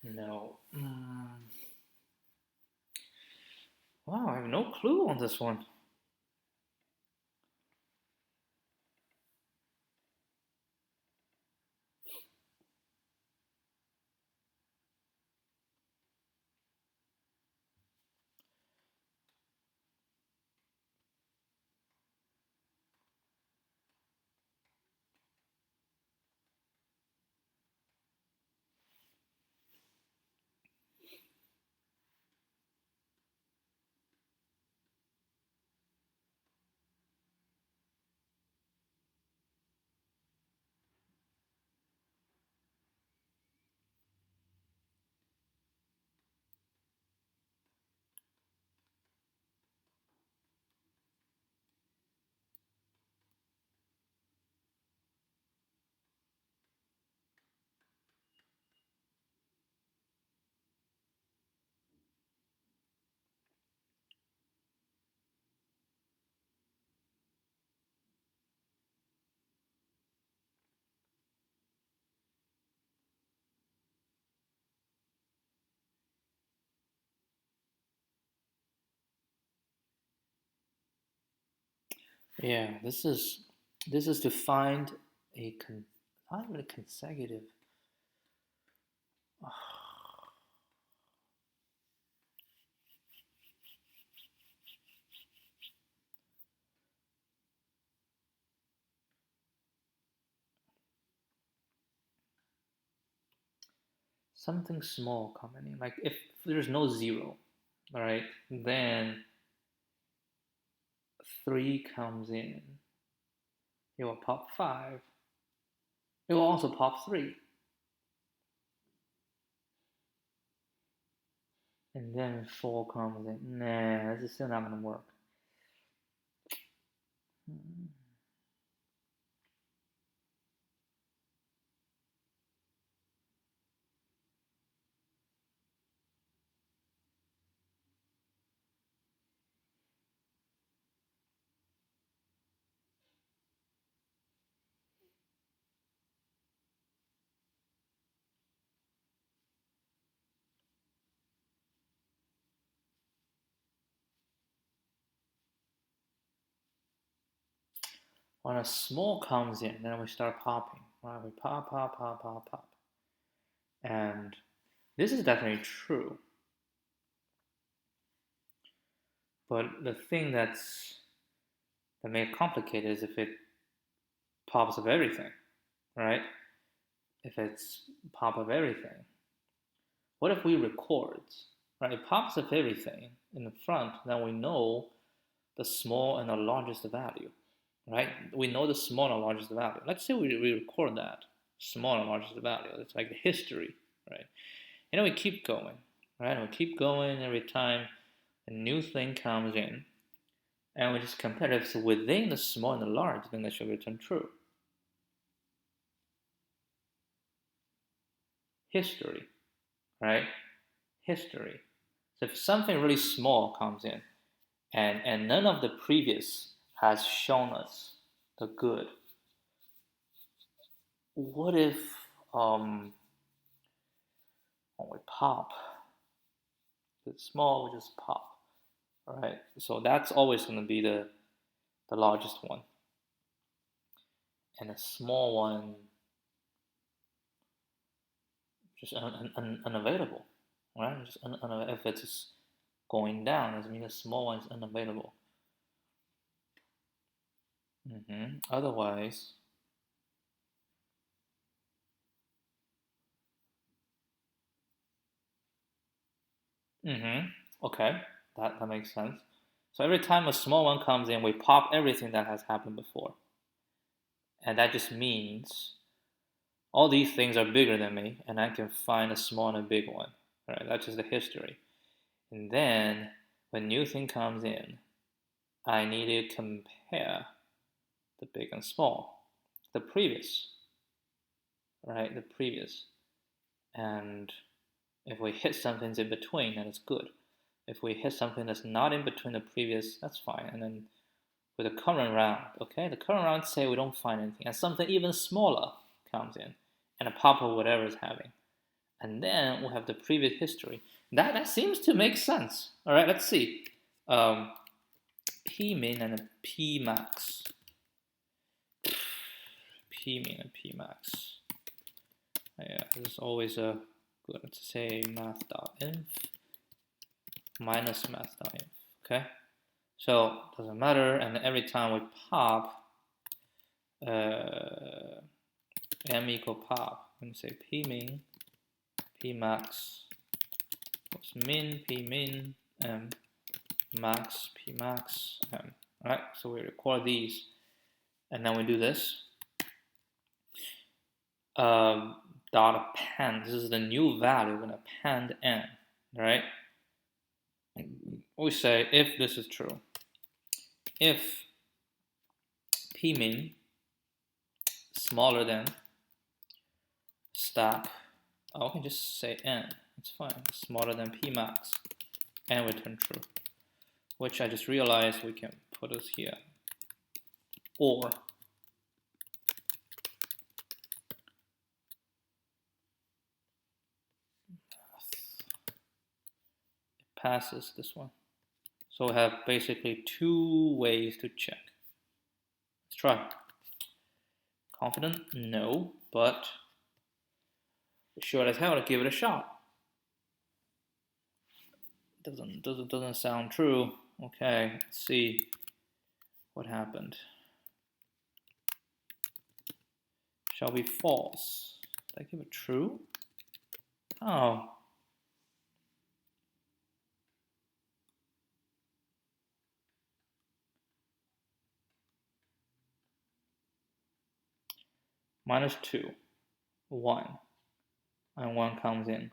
No. Wow, I have no clue on this one. Yeah, this is to find not really consecutive. Something small coming in. Like if there's no zero, all right, then 3 comes in. It will pop 5. It will also pop 3. And then 4 comes in. Nah, this is still not gonna work. When a small comes in, then we start popping. Right? We pop, pop, pop, pop, pop. And this is definitely true. But the thing that makes it complicated is if it pops of everything, right? If it's pop of everything. What if we record, right? It pops of everything in the front, then we know the small and the largest value, right? We know the small and largest value. Let's say we record that small and largest value. It's like the history, right? And then we keep going, right? And we keep going every time a new thing comes in, and we just compare it. So within the small and the large, then that should return true. History, right? History. So if something really small comes in, and none of the previous has shown us the good, what if when we pop, if it's small, we just pop, all right? So that's always going to be the largest one, and a small one just unavailable, right? Just if it's going down, it means the small one is unavailable. Otherwise, okay, that makes sense. So every time a small one comes in, we pop everything that has happened before, and that just means all these things are bigger than me, and I can find a small and a big one. All right, that's just the history. And then when new thing comes in, I need to compare the big and small, the previous, right? The previous. And if we hit something in between, then it's good. If we hit something that's not in between the previous, that's fine. And then with the current round, okay, the current round say we don't find anything, and something even smaller comes in, and a pop of whatever is having. and then we'll have the previous history. That seems to make sense. All right, let's see. P min and P max. P min and P max. Yeah, this is always a good to say math.inf minus math.inf. Okay, so doesn't matter, and every time we pop m equal pop, I'm gonna say p min, p max, min, p min, m max, p max, m. All right, so we record these, and then we do this. Dot append. This is the new value. We're gonna append n. All right. We say if this is true, if p min smaller than stack, I can just say n. It's fine. Smaller than p max, and return true. Which I just realized we can put this here. Or passes this one. So we have basically two ways to check. Let's try. Confident? No, but sure as hell to give it a shot. Doesn't sound true. Okay, let's see what happened. Shall be false. Did I give it true? Oh. -2, 1, and 1 comes in.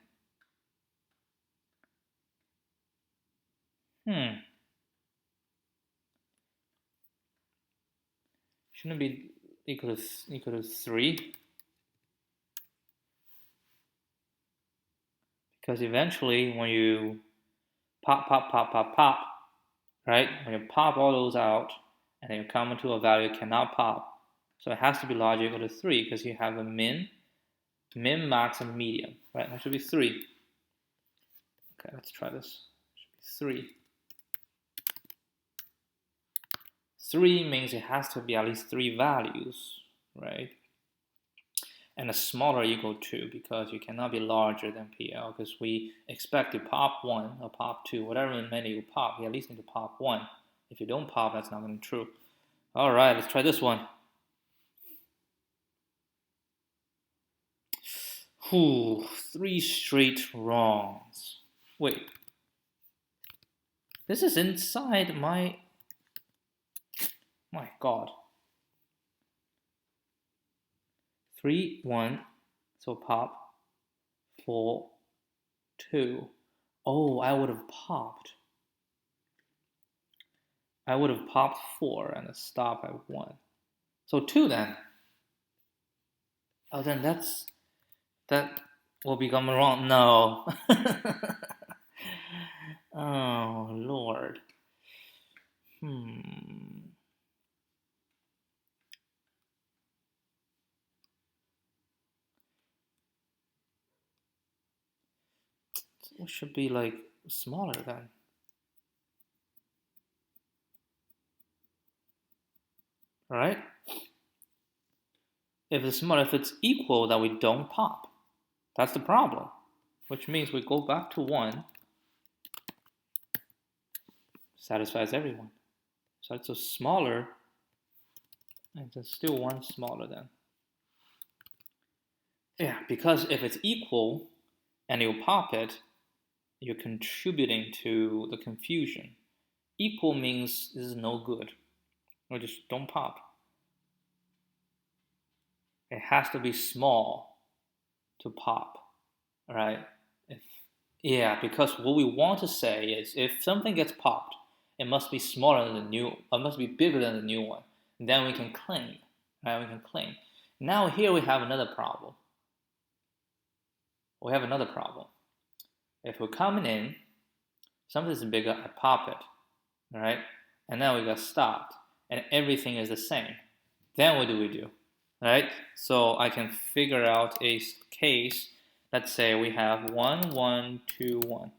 Shouldn't it be equal to 3? Because eventually when you pop, right? When you pop all those out and then you come into a value, it cannot pop. So it has to be larger equal to 3 because you have a min, max, and medium, right? That should be 3. Okay, let's try this. It should be 3. 3 means it has to be at least 3 values, right? And a smaller equal to, because you cannot be larger than PL, because we expect to pop 1 or pop 2, whatever many you pop, you at least need to pop 1. If you don't pop, that's not going to be true. All right, let's try this one. 3 straight wrongs. Wait. This is inside my God. 3, 1, so pop. 4, 2. Oh, I would have popped. I would have popped 4 and stop at 1. So 2 then. Oh, then that will become wrong. No. Oh, Lord. It should be like smaller then. Right? If it's smaller, if it's equal, then we don't pop. That's the problem. Which means we go back to 1. Satisfies everyone. So it's a smaller, and it's still 1 smaller then. Yeah, because if it's equal and you pop it, you're contributing to the confusion. Equal means this is no good. Or just don't pop. It has to be small to pop, right? Because what we want to say is if something gets popped, it must be smaller than the new, it must be bigger than the new one. Then we can claim, right? We can claim. Now here we have another problem. If we're coming in, something's bigger, I pop it, all right? And now we got stopped, and everything is the same. Then what do we do, all right? So I can figure out a case Let's say we have 1, 1, 2, 1.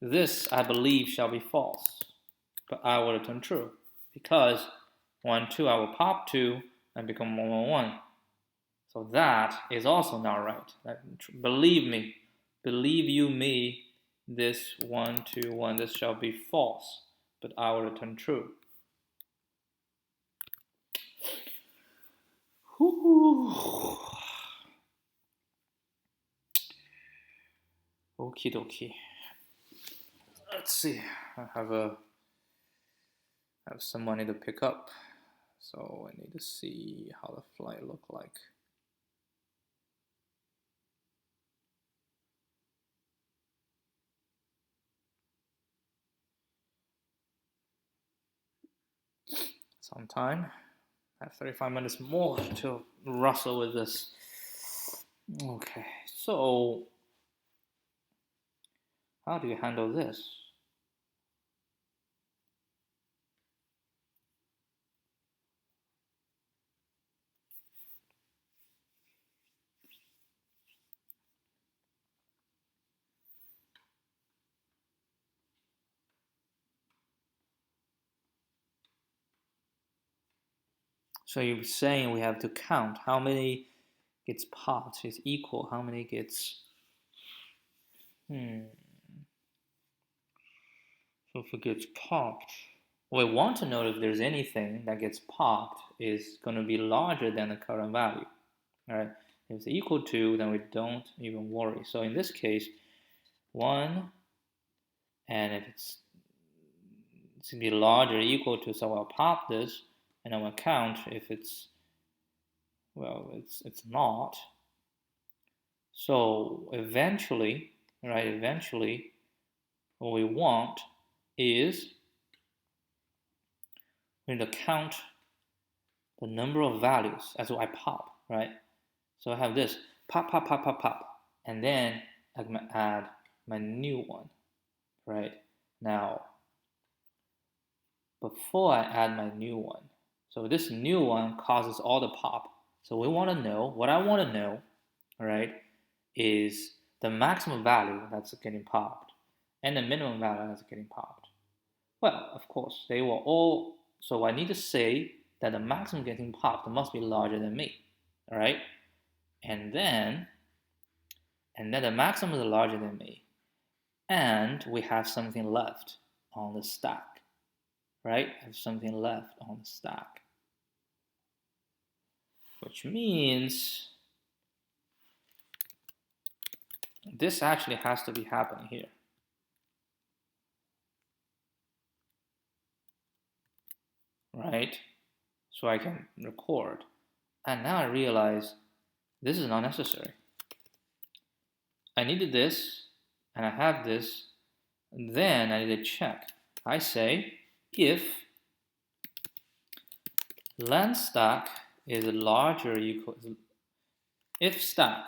This, I believe, shall be false, but I will return true, because 1, 2, I will pop 2 and become 1, 1, 1. So that is also not right. Believe me, believe you me, this 1, 2, 1, this shall be false, but I will return true. Okie dokie. Let's see. I have some money to pick up, so I need to see how the flight look like. Sometime. I have 35 minutes more to wrestle with this. Okay, so how do you handle this? So you're saying we have to count how many gets popped is equal, how many gets... So if it gets popped, we want to know if there's anything that gets popped is going to be larger than the current value. All right? If it's equal to, then we don't even worry. So in this case, 1, and if it's to be larger or equal to, so I'll pop this, and I will count if it's, well, it's not. So eventually, right, eventually, what we want is we're going to count the number of values as I pop, right? So I have this, pop, pop, pop, pop, pop, and then I can add my new one, right? Now, before I add my new one, so this new one causes all the pop. So we want to know, what I want to know, right, is the maximum value that's getting popped and the minimum value that's getting popped. Well, of course, they will all, so I need to say that the maximum getting popped must be larger than me, all right? And then the maximum is larger than me, and we have something left on the stack, right? Have something left on the stack, which means this actually has to be happening here. Right? So I can record. And now I realize this is not necessary. I needed this, and I have this, and then I need to check. I say if length stack is larger or equal, if stack,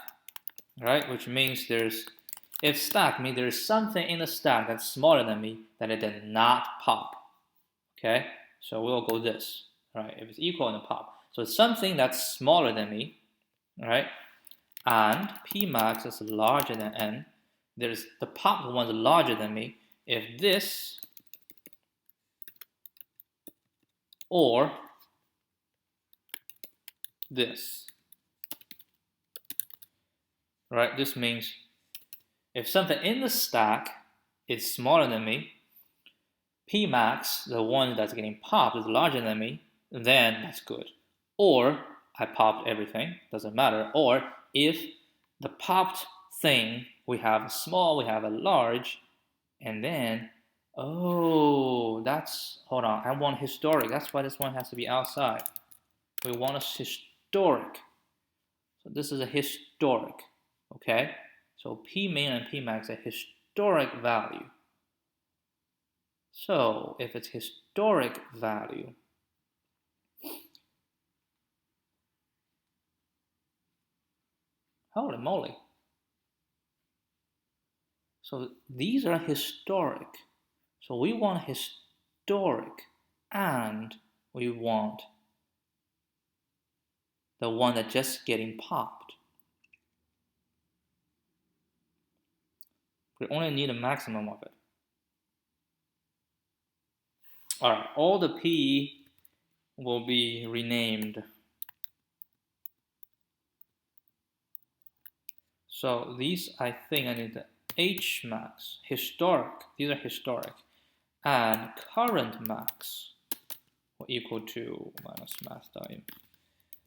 right? Which means if stack means there's something in the stack that's smaller than me that it did not pop. Okay, so we'll go this, right? If it's equal in the pop, so it's something that's smaller than me, right? And p max is larger than n. There's the popped one's larger than me. If this or this, right? This means if something in the stack is smaller than me, p max, the one that's getting popped, is larger than me, then that's good. Or I popped everything, doesn't matter. Or if the popped thing, we have a small, we have a large, and then, oh, that's, hold on, I want historic. That's why this one has to be outside. We want a historic. So this is a historic, okay? So P min and P max are historic value. So if it's historic value, holy moly. So these are historic. So we want historic, and we want the one that's just getting popped. We only need a maximum of it. All right, all the P will be renamed. So these, I think I need the H max, historic, these are historic, and current max will equal to minus max time.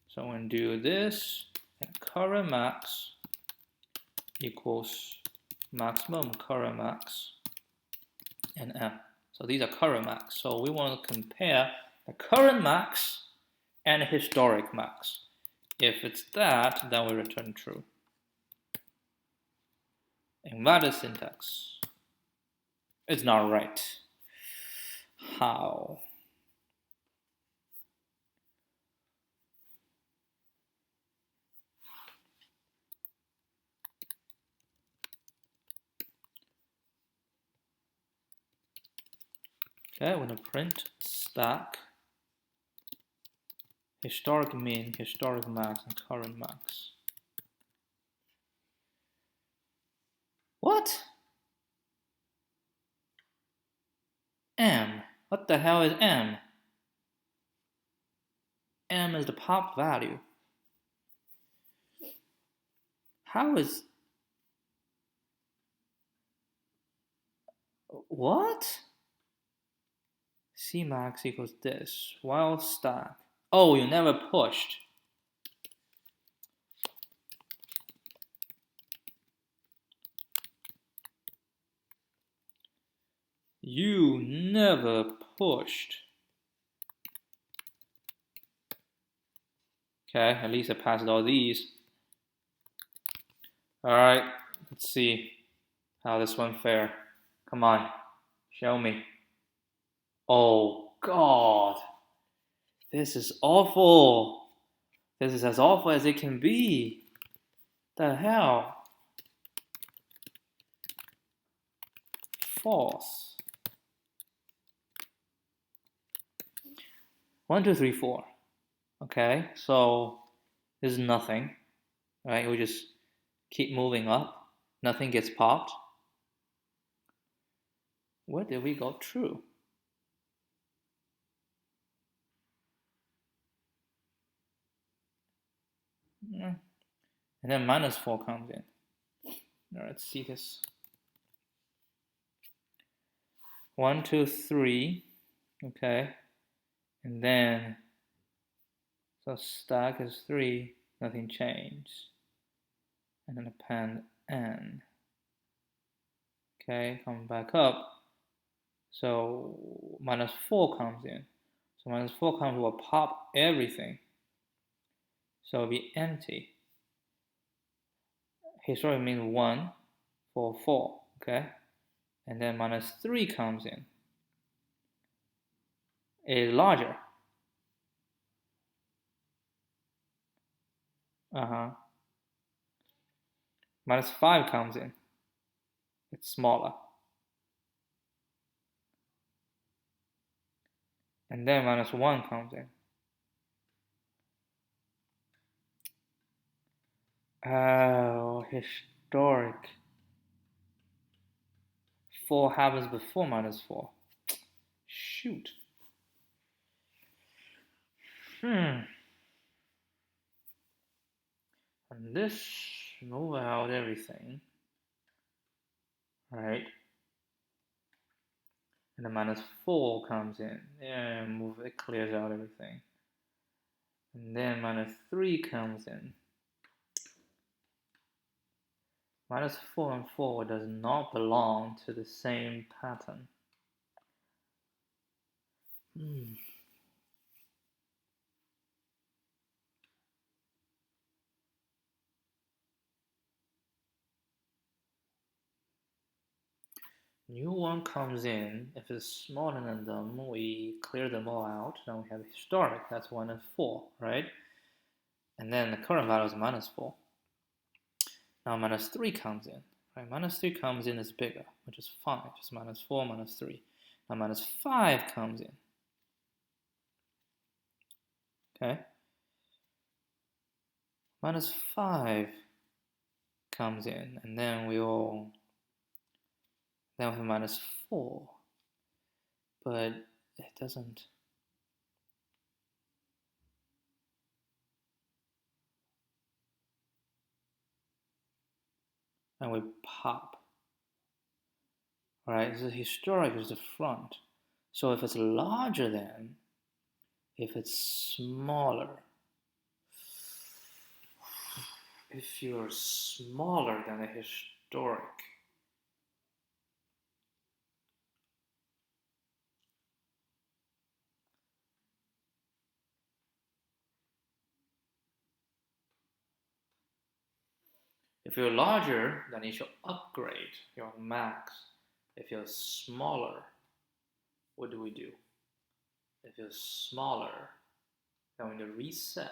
So I'm going to do this, and current max equals maximum current max and M. So these are current max. So we want to compare the current max and historic max. If it's that, then we return true. Invalid syntax. It's not right. How? Okay, I'm going to print stack historic min, historic max, and current max. What? M. What the hell is M? M is the pop value. How is... What? C max equals this, while stack. Oh, you never pushed. You never pushed. Okay, at least I passed all these. Alright, let's see how this one fare. Come on, show me. Oh God, this is awful. This is as awful as it can be. The hell? False. 1, 2, 3, 4. Okay, so this is nothing, right? We just keep moving up. Nothing gets popped. Where did we go true? And then minus 4 comes in. Now let's see this. 1, 2, 3. Okay. And then, so stack is 3, nothing changed. And then append n. Okay, come back up. So minus 4 comes in. So minus 4 comes, will pop everything. So it'll be empty. Historic means 1 for 4, okay? And then minus 3 comes in. It is larger. Minus 5 comes in. It's smaller. And then minus 1 comes in. Oh, historic. 4 happens before minus 4. Shoot. And this, move out everything. Right? And the minus 4 comes in. Yeah, move it, clears out everything. And then minus 3 comes in. Minus 4 and 4 does not belong to the same pattern. New one comes in. If it's smaller than them, we clear them all out. Then we have historic. That's 1 and 4, right? And then the current value is minus 4. Now minus 3 comes in. Right? Minus 3 comes in is bigger, which is fine. Just minus 4, minus 3. Now minus 5 comes in. Okay? Minus 5 comes in, and then we all Then we have minus 4. But it doesn't. And we pop. Alright, so historic is the front. So if it's larger than, if it's smaller, if you're smaller than the historic, if you're larger, then you should upgrade your max. If you're smaller, what do we do? If you're smaller, then we need to reset.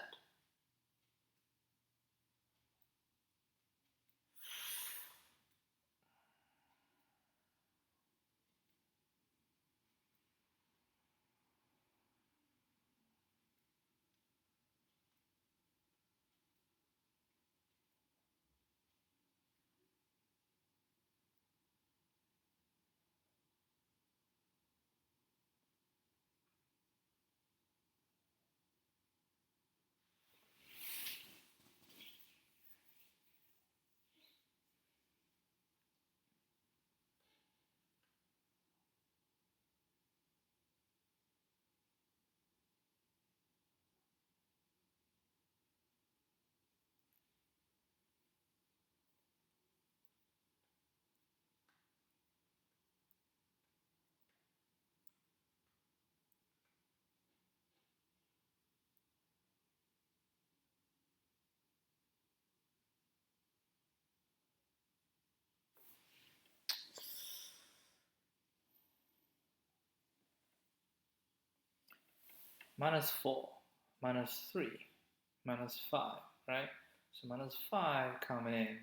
Minus 4, minus 3, minus 5, right? So minus 5 coming in,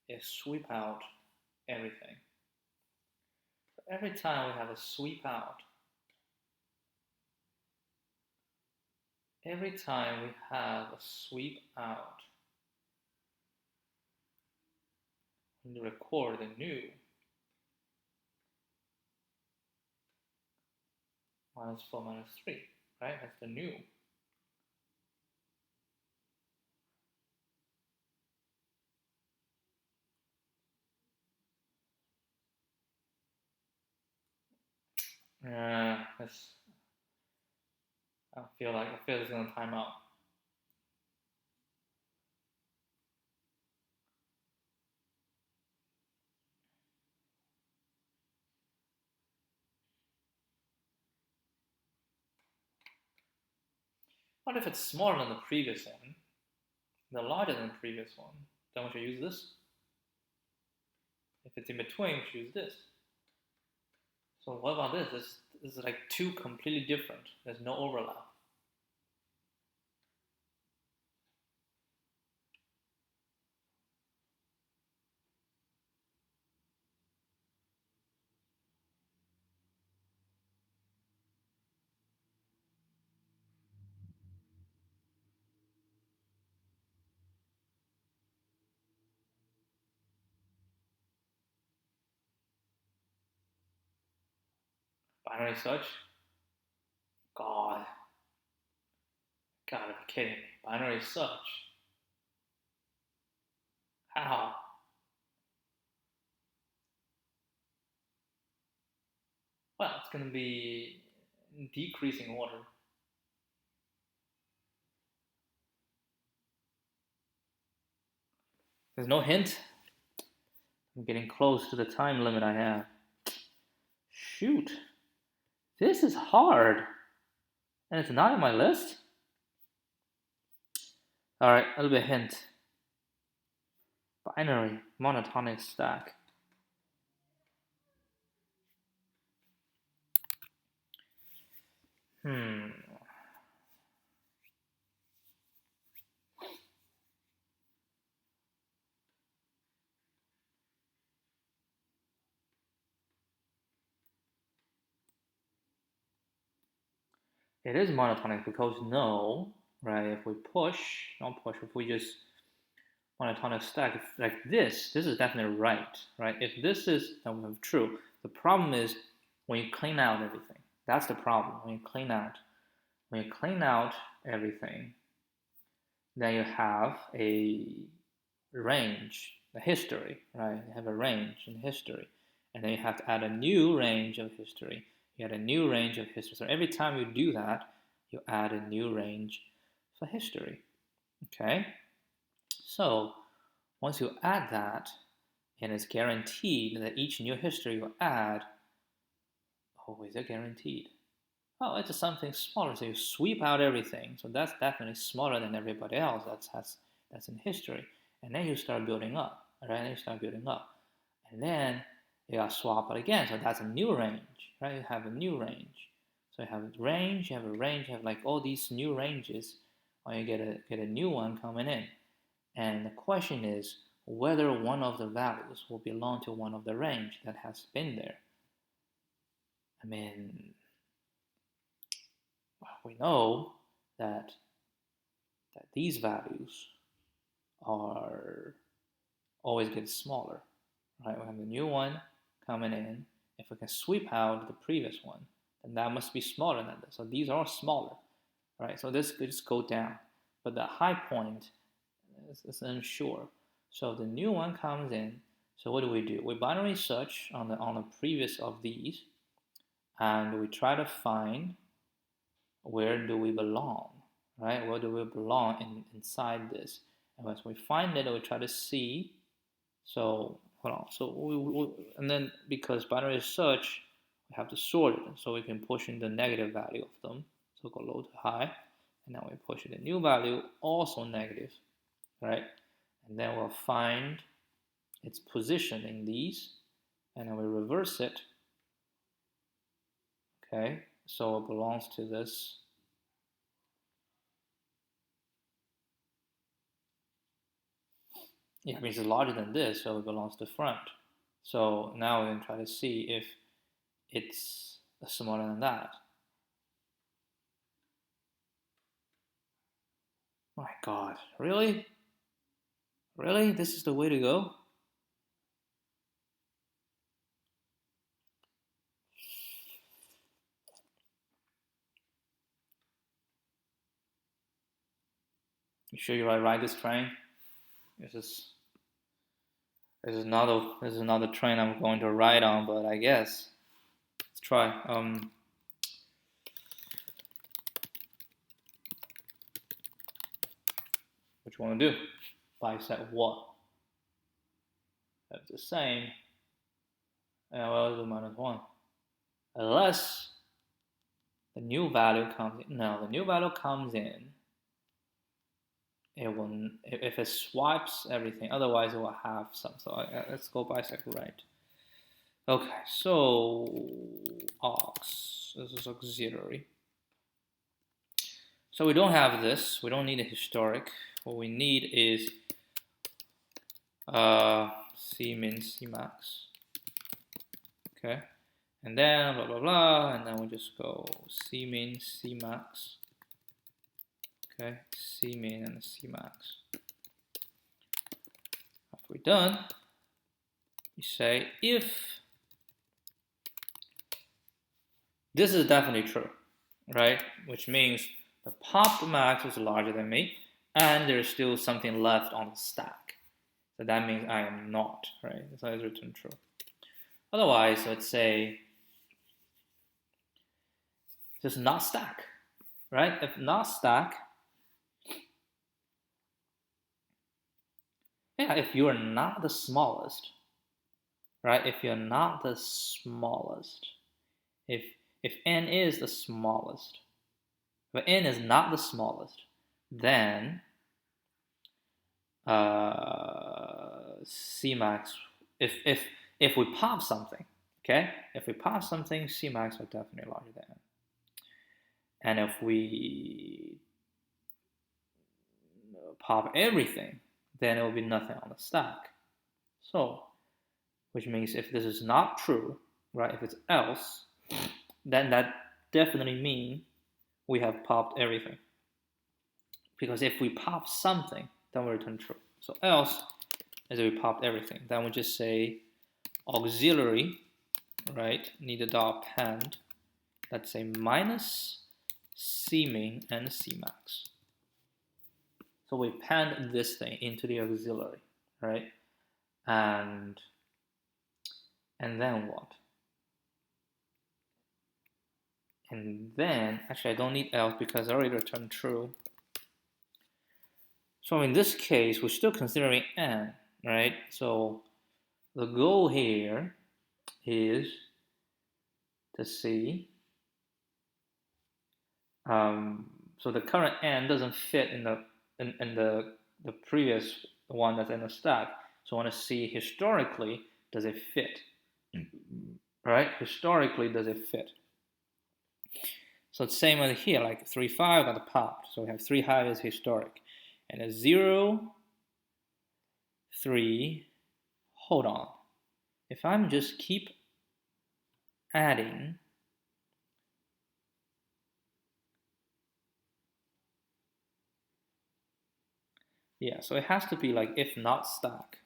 it sweep out everything. So every time we have a sweep out, every time we have a sweep out, we record the new minus 4, minus 3, right? That's the new. I feel it's gonna time out. What if it's smaller than the previous one? They're larger than the previous one. Then we should use this. If it's in between, we should use this. So what about this? This is like two completely different. There's no overlap. Binary search? God. Gotta be kidding me. Binary search? How? Well, it's gonna be in decreasing order. There's no hint. I'm getting close to the time limit I have. Shoot. This is hard. And it's not in my list? Alright, a little bit hint. Binary, monotonic stack. It is monotonic because no, right? If we push, don't push, if we just monotonic stack like this is definitely right? If this is then we have true. The problem is when you clean out everything. That's the problem. When you clean out everything, then you have a range, a history, right? You have a range in history, and then you have to add a new range of history. You add a new range of history. So every time you do that, you add a new range for history. Okay? So once you add that, and it's guaranteed that each new history you add, oh, is it guaranteed? Oh, it's something smaller. So you sweep out everything. So that's definitely smaller than everybody else. That's in history. And then you start building up, right? And you start building up. And then you got to swap it again. So that's a new range, right? You have a new range. So you have a range, you have like all these new ranges, or you get a new one coming in. And the question is whether one of the values will belong to one of the range that has been there. I mean, we know that these values are always get smaller, right? We have a new one coming in. If we can sweep out the previous one, then that must be smaller than this. So these are smaller, right? So this could just go down, but the high point is unsure. So the new one comes in. So what do? We binary search on the previous of these, and we try to find where do we belong, right? Where do we belong inside this? And once we find it, we try to see. So hold on. So and then because binary search, we have to sort it, so we can push in the negative value of them. So go low to high, and now we push in a new value, also negative, right? And then we'll find its position in these, and then we reverse it. Okay, so it belongs to this. Yeah, it means it's larger than this, so it belongs to front. So now we're going to try to see if it's smaller than that. My God, really? Really? This is the way to go? You sure you ride this train? This is another train I'm going to ride on, but I guess let's try. What you want to do? Bisect what? That's the same. Yeah, well, it's minus 1. Unless the new value comes in. No, the new value comes in. It will, if it swipes everything, otherwise it will have some. So let's go bisect right. Okay, so aux. This is auxiliary. So we don't have this. We don't need a historic. What we need is cmin, cmax. Okay, and then blah blah blah, and then we just go cmin, cmax. Okay, cmin and cmax. After we're done, we say if this is definitely true, right? Which means the popped max is larger than me, and there's still something left on the stack. So that means I am not, right? So it's return true. Otherwise, let's say just not stack, right? If not stack, yeah, if you're not the smallest, right? If you're not the smallest, if n is the smallest, but n is not the smallest, then Cmax, if we pop something, okay? If we pop something, Cmax are definitely larger than n. And if we pop everything, then it will be nothing on the stack. So, which means if this is not true, right? If it's else, then that definitely means we have popped everything. Because if we pop something, then we return true. So else is if we popped everything. Then we just say auxiliary right? Need a dot append, let's say minus cmin and cmax. So we append this thing into the auxiliary, right? And then what? And then, actually I don't need else because I already returned true. So in this case, we're still considering n, right? So the goal here is to see, so the current n doesn't fit in the previous one that's in the stack. So I want to see historically, does it fit? Right? Historically, does it fit? So it's same as here, like 3, 5 got popped. So we have 3 high is historic. And a 0, 3, hold on. If I'm just keep adding, yeah, so it has to be like if not stack.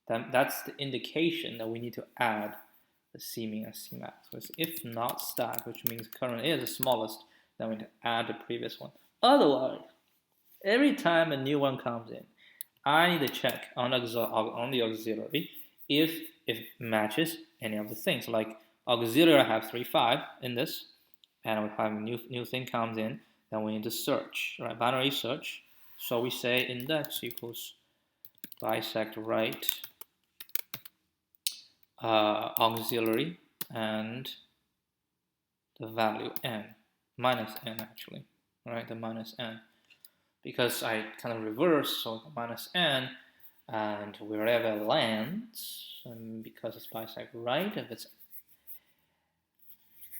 Then that's the indication that we need to add the cmin and cmax. So it's if not stack, which means current is the smallest, then we need to add the previous one. Otherwise, every time a new one comes in, I need to check on the auxiliary if it matches any of the things. Like auxiliary, I have 3, 5 in this, and we have a new thing comes in, then we need to search, right? Binary search. So we say index equals bisect right auxiliary and the value n, minus n actually, right? The minus n. Because I kind of reverse, so minus n, and wherever it lands, and because it's bisect right, if it's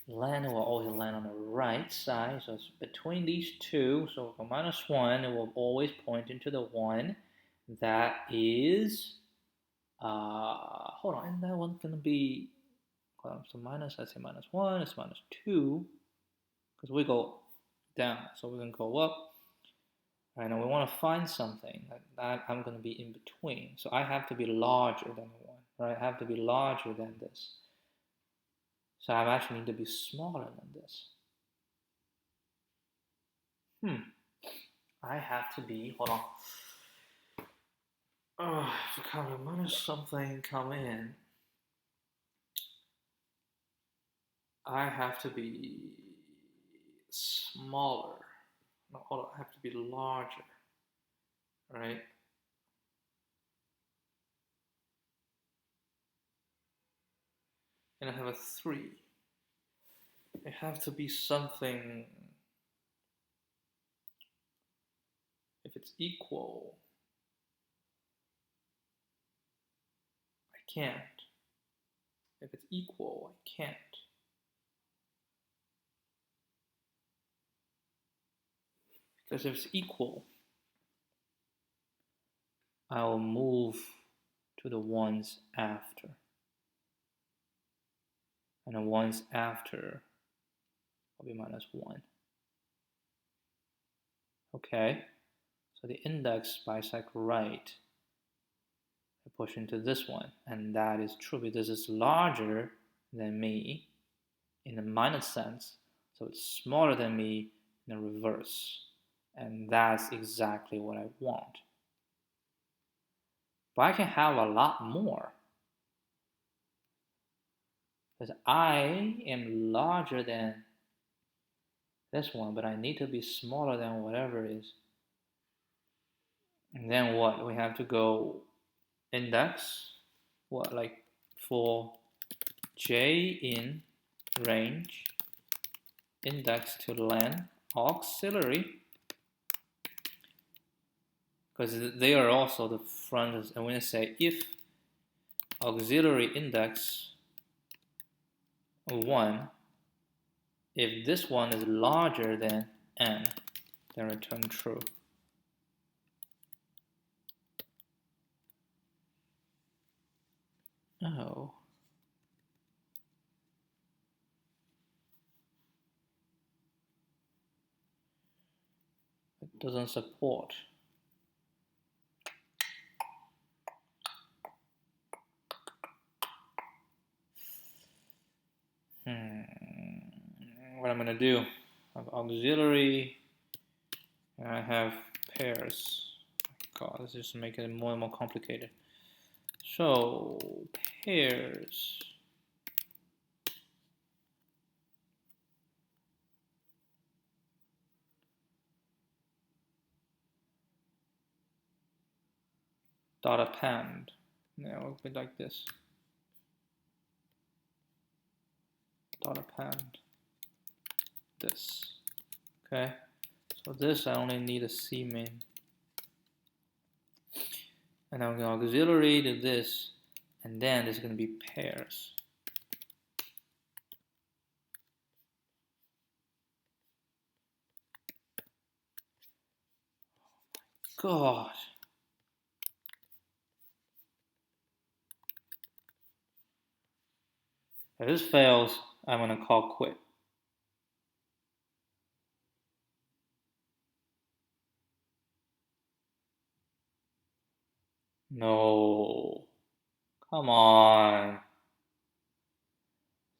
land, it will always land on the right side, so it's between these two, so for minus 1, it will always point into the one that is, hold on, and that one's going to be, so minus, let's say minus 1, it's minus 2, because we go down, so we're going to go up. Right, now we want to find something that I'm going to be in between. So I have to be larger than the 1, right? I have to be larger than this. So I actually need to be smaller than this. I have to be, hold on. If I minus something come in, I have to be smaller. No, hold on, I have to be larger, right? And I have a 3. It has to be something, if it's equal, I can't. If it's equal, I can't. Because if it's equal, I'll move to the ones after. And the ones after will be minus 1. Okay, so the index bisect right, I push into this one, and that is true because it's larger than me in the minus sense, so it's smaller than me in the reverse. And that's exactly what I want. But I can have a lot more. Because I am larger than this one, but I need to be smaller than whatever it is. And then what? We have to go index, what, like for j in range, index to len, auxiliary, because they are also the front. I'm going to say if auxiliary index 1, if this one is larger than n, then return true. Oh. It doesn't support. I'm going to do, I have auxiliary, and I have pairs. God, let's just make it more and more complicated. So, pairs. Dot append. Now it'll be like this. Dot append this. Okay. So this I only need a C main. And I'm going to auxiliary to this, and then there's going to be pairs. God. If this fails, I'm going to call quit. No. Come on.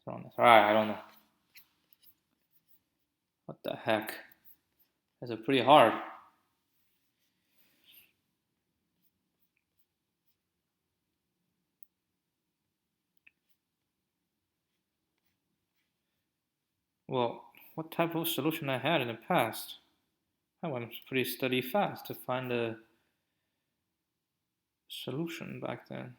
Alright, I don't know. What the heck? That's pretty hard. Well, what type of solution I had in the past? I went pretty study fast to find a solution back then.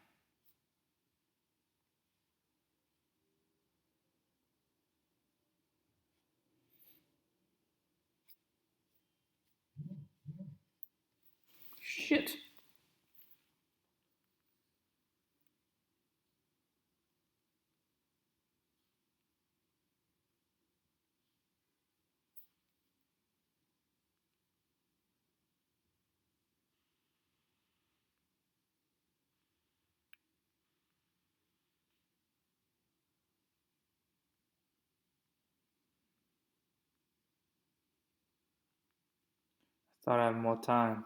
Shit. Thought I had more time.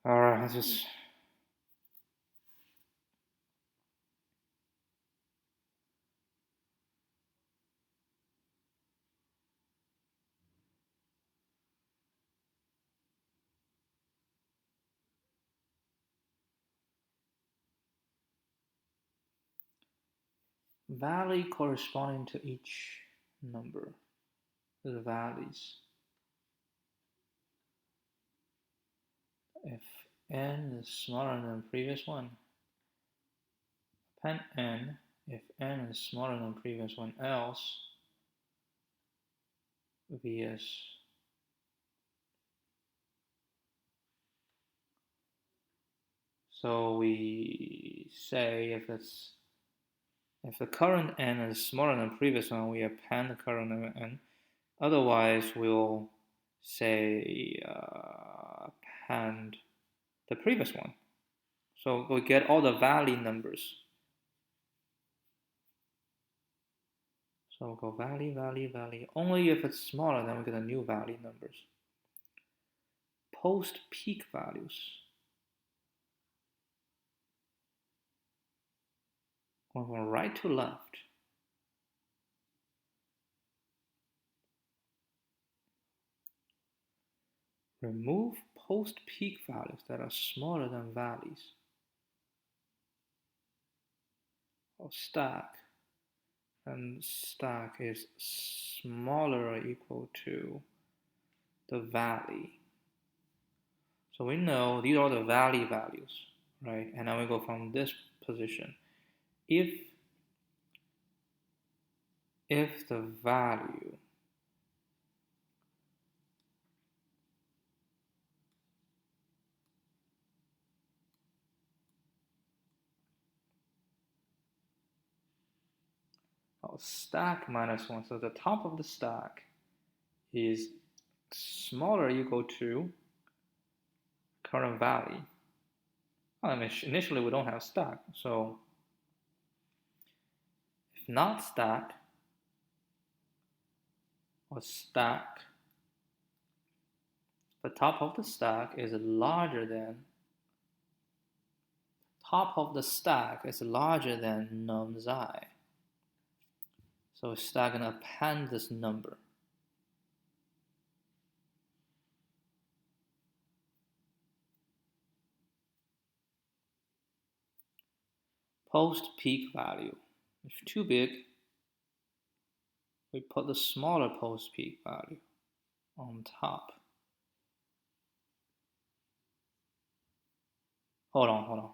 Alright, let's just... Value corresponding to each number. The values. If n is smaller than the previous one, append n. If n is smaller than the previous one, else vs. So we say if the current n is smaller than the previous one, we append the current n. Otherwise, we'll say append the previous one. So we get all the value numbers. So we'll go value, value, value. Only if it's smaller, then we get the new value numbers. Post peak values. Going from right to left. Remove post peak values that are smaller than values. Or stack. And stack is smaller or equal to the value. So we know these are the value values, right? And now we go from this position. If the value of stack minus 1, so the top of the stack is smaller or equal to current value. I mean, initially we don't have stack, so if not stack, or stack, the top of the stack is larger than top of the stack is larger than nums I. So we're still going to append this number. Post peak value. If too big, we put the smaller post peak value on top. Hold on.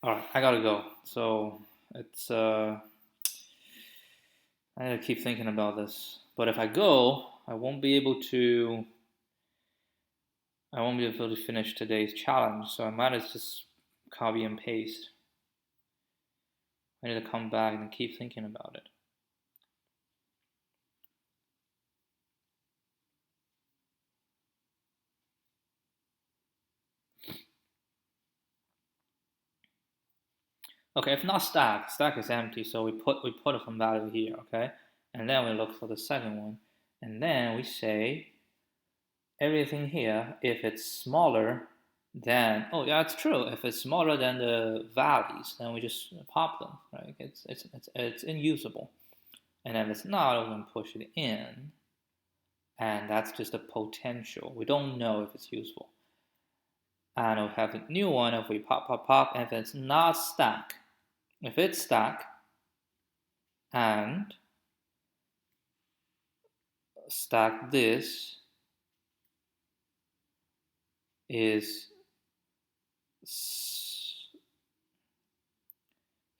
All right, I gotta go. So it's I gotta keep thinking about this. But if I go, I won't be able to finish today's challenge. So I might as well just copy and paste. I need to come back and keep thinking about it. Okay, if not stack is empty, so we put some value here, okay? And then we look for the second one, and then we say everything here, if it's smaller than, oh yeah, it's true. If it's smaller than the values, then we just pop them, right? It's unusable. And if it's not, we're going to push it in, and that's just a potential. We don't know if it's useful. And we have a new one. If we pop, and if it's not stack, if it's stack and stack this is,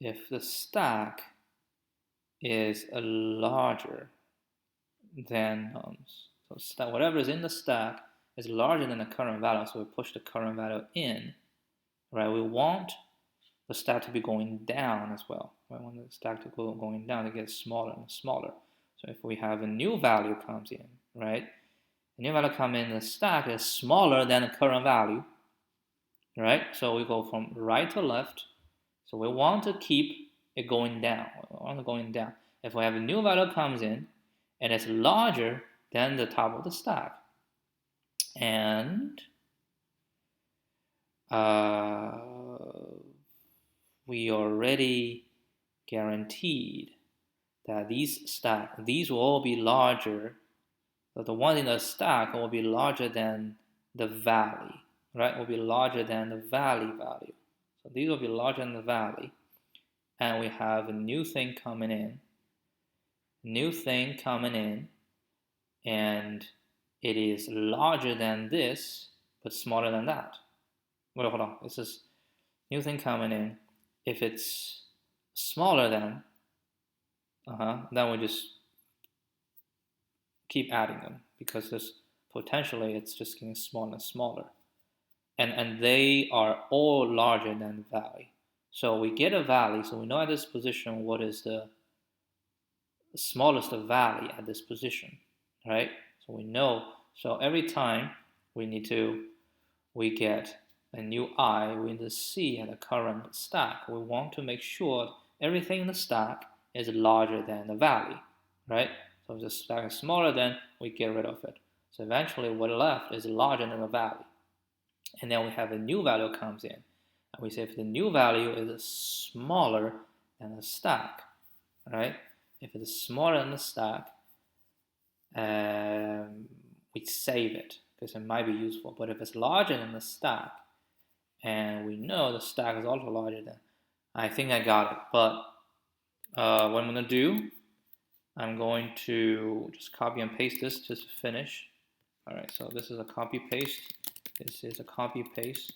if the stack is larger than nums, so stack, whatever is in the stack is larger than the current value, so we push the current value in, right? We want the stack to be going down as well. I want the stack to go going down, it gets smaller and smaller. So if we have a new value comes in, right? A new value comes in, the stack is smaller than the current value, right? So we go from right to left. So we want to keep it going down. If we have a new value comes in and it's larger than the top of the stack, and we already guaranteed that these will all be larger. So the one in the stack will be larger than the valley, right? Will be larger than the valley value. So these will be larger than the valley. And we have a new thing coming in. And it is larger than this, but smaller than that. Wait, hold on. This is new thing coming in. If it's smaller than, then we just keep adding them, because this potentially it's just getting smaller and smaller. And they are all larger than the valley. So we get a valley, so we know at this position what is the smallest valley at this position, right? So we know, so every time we get a new I, we need to see at the current stack. We want to make sure everything in the stack is larger than the valley, right? So if the stack is smaller, then we get rid of it. So eventually what left is larger than the valley. And then we have a new value comes in. And we say if the new value is smaller than the stack, right? If it is smaller than the stack, we save it because it might be useful. But if it's larger than the stack, and we know the stack is also larger than, I think I got it. But what I'm going to do, I'm going to just copy and paste this just to finish. All right, so this is a copy paste. This is a copy paste.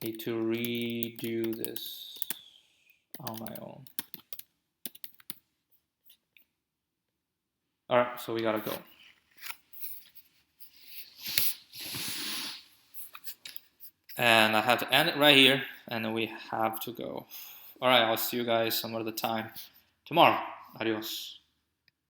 Need to redo this on my own. All right, so we gotta go. And I have to end it right here, and then we have to go. All right, I'll see you guys some other time tomorrow. Adios.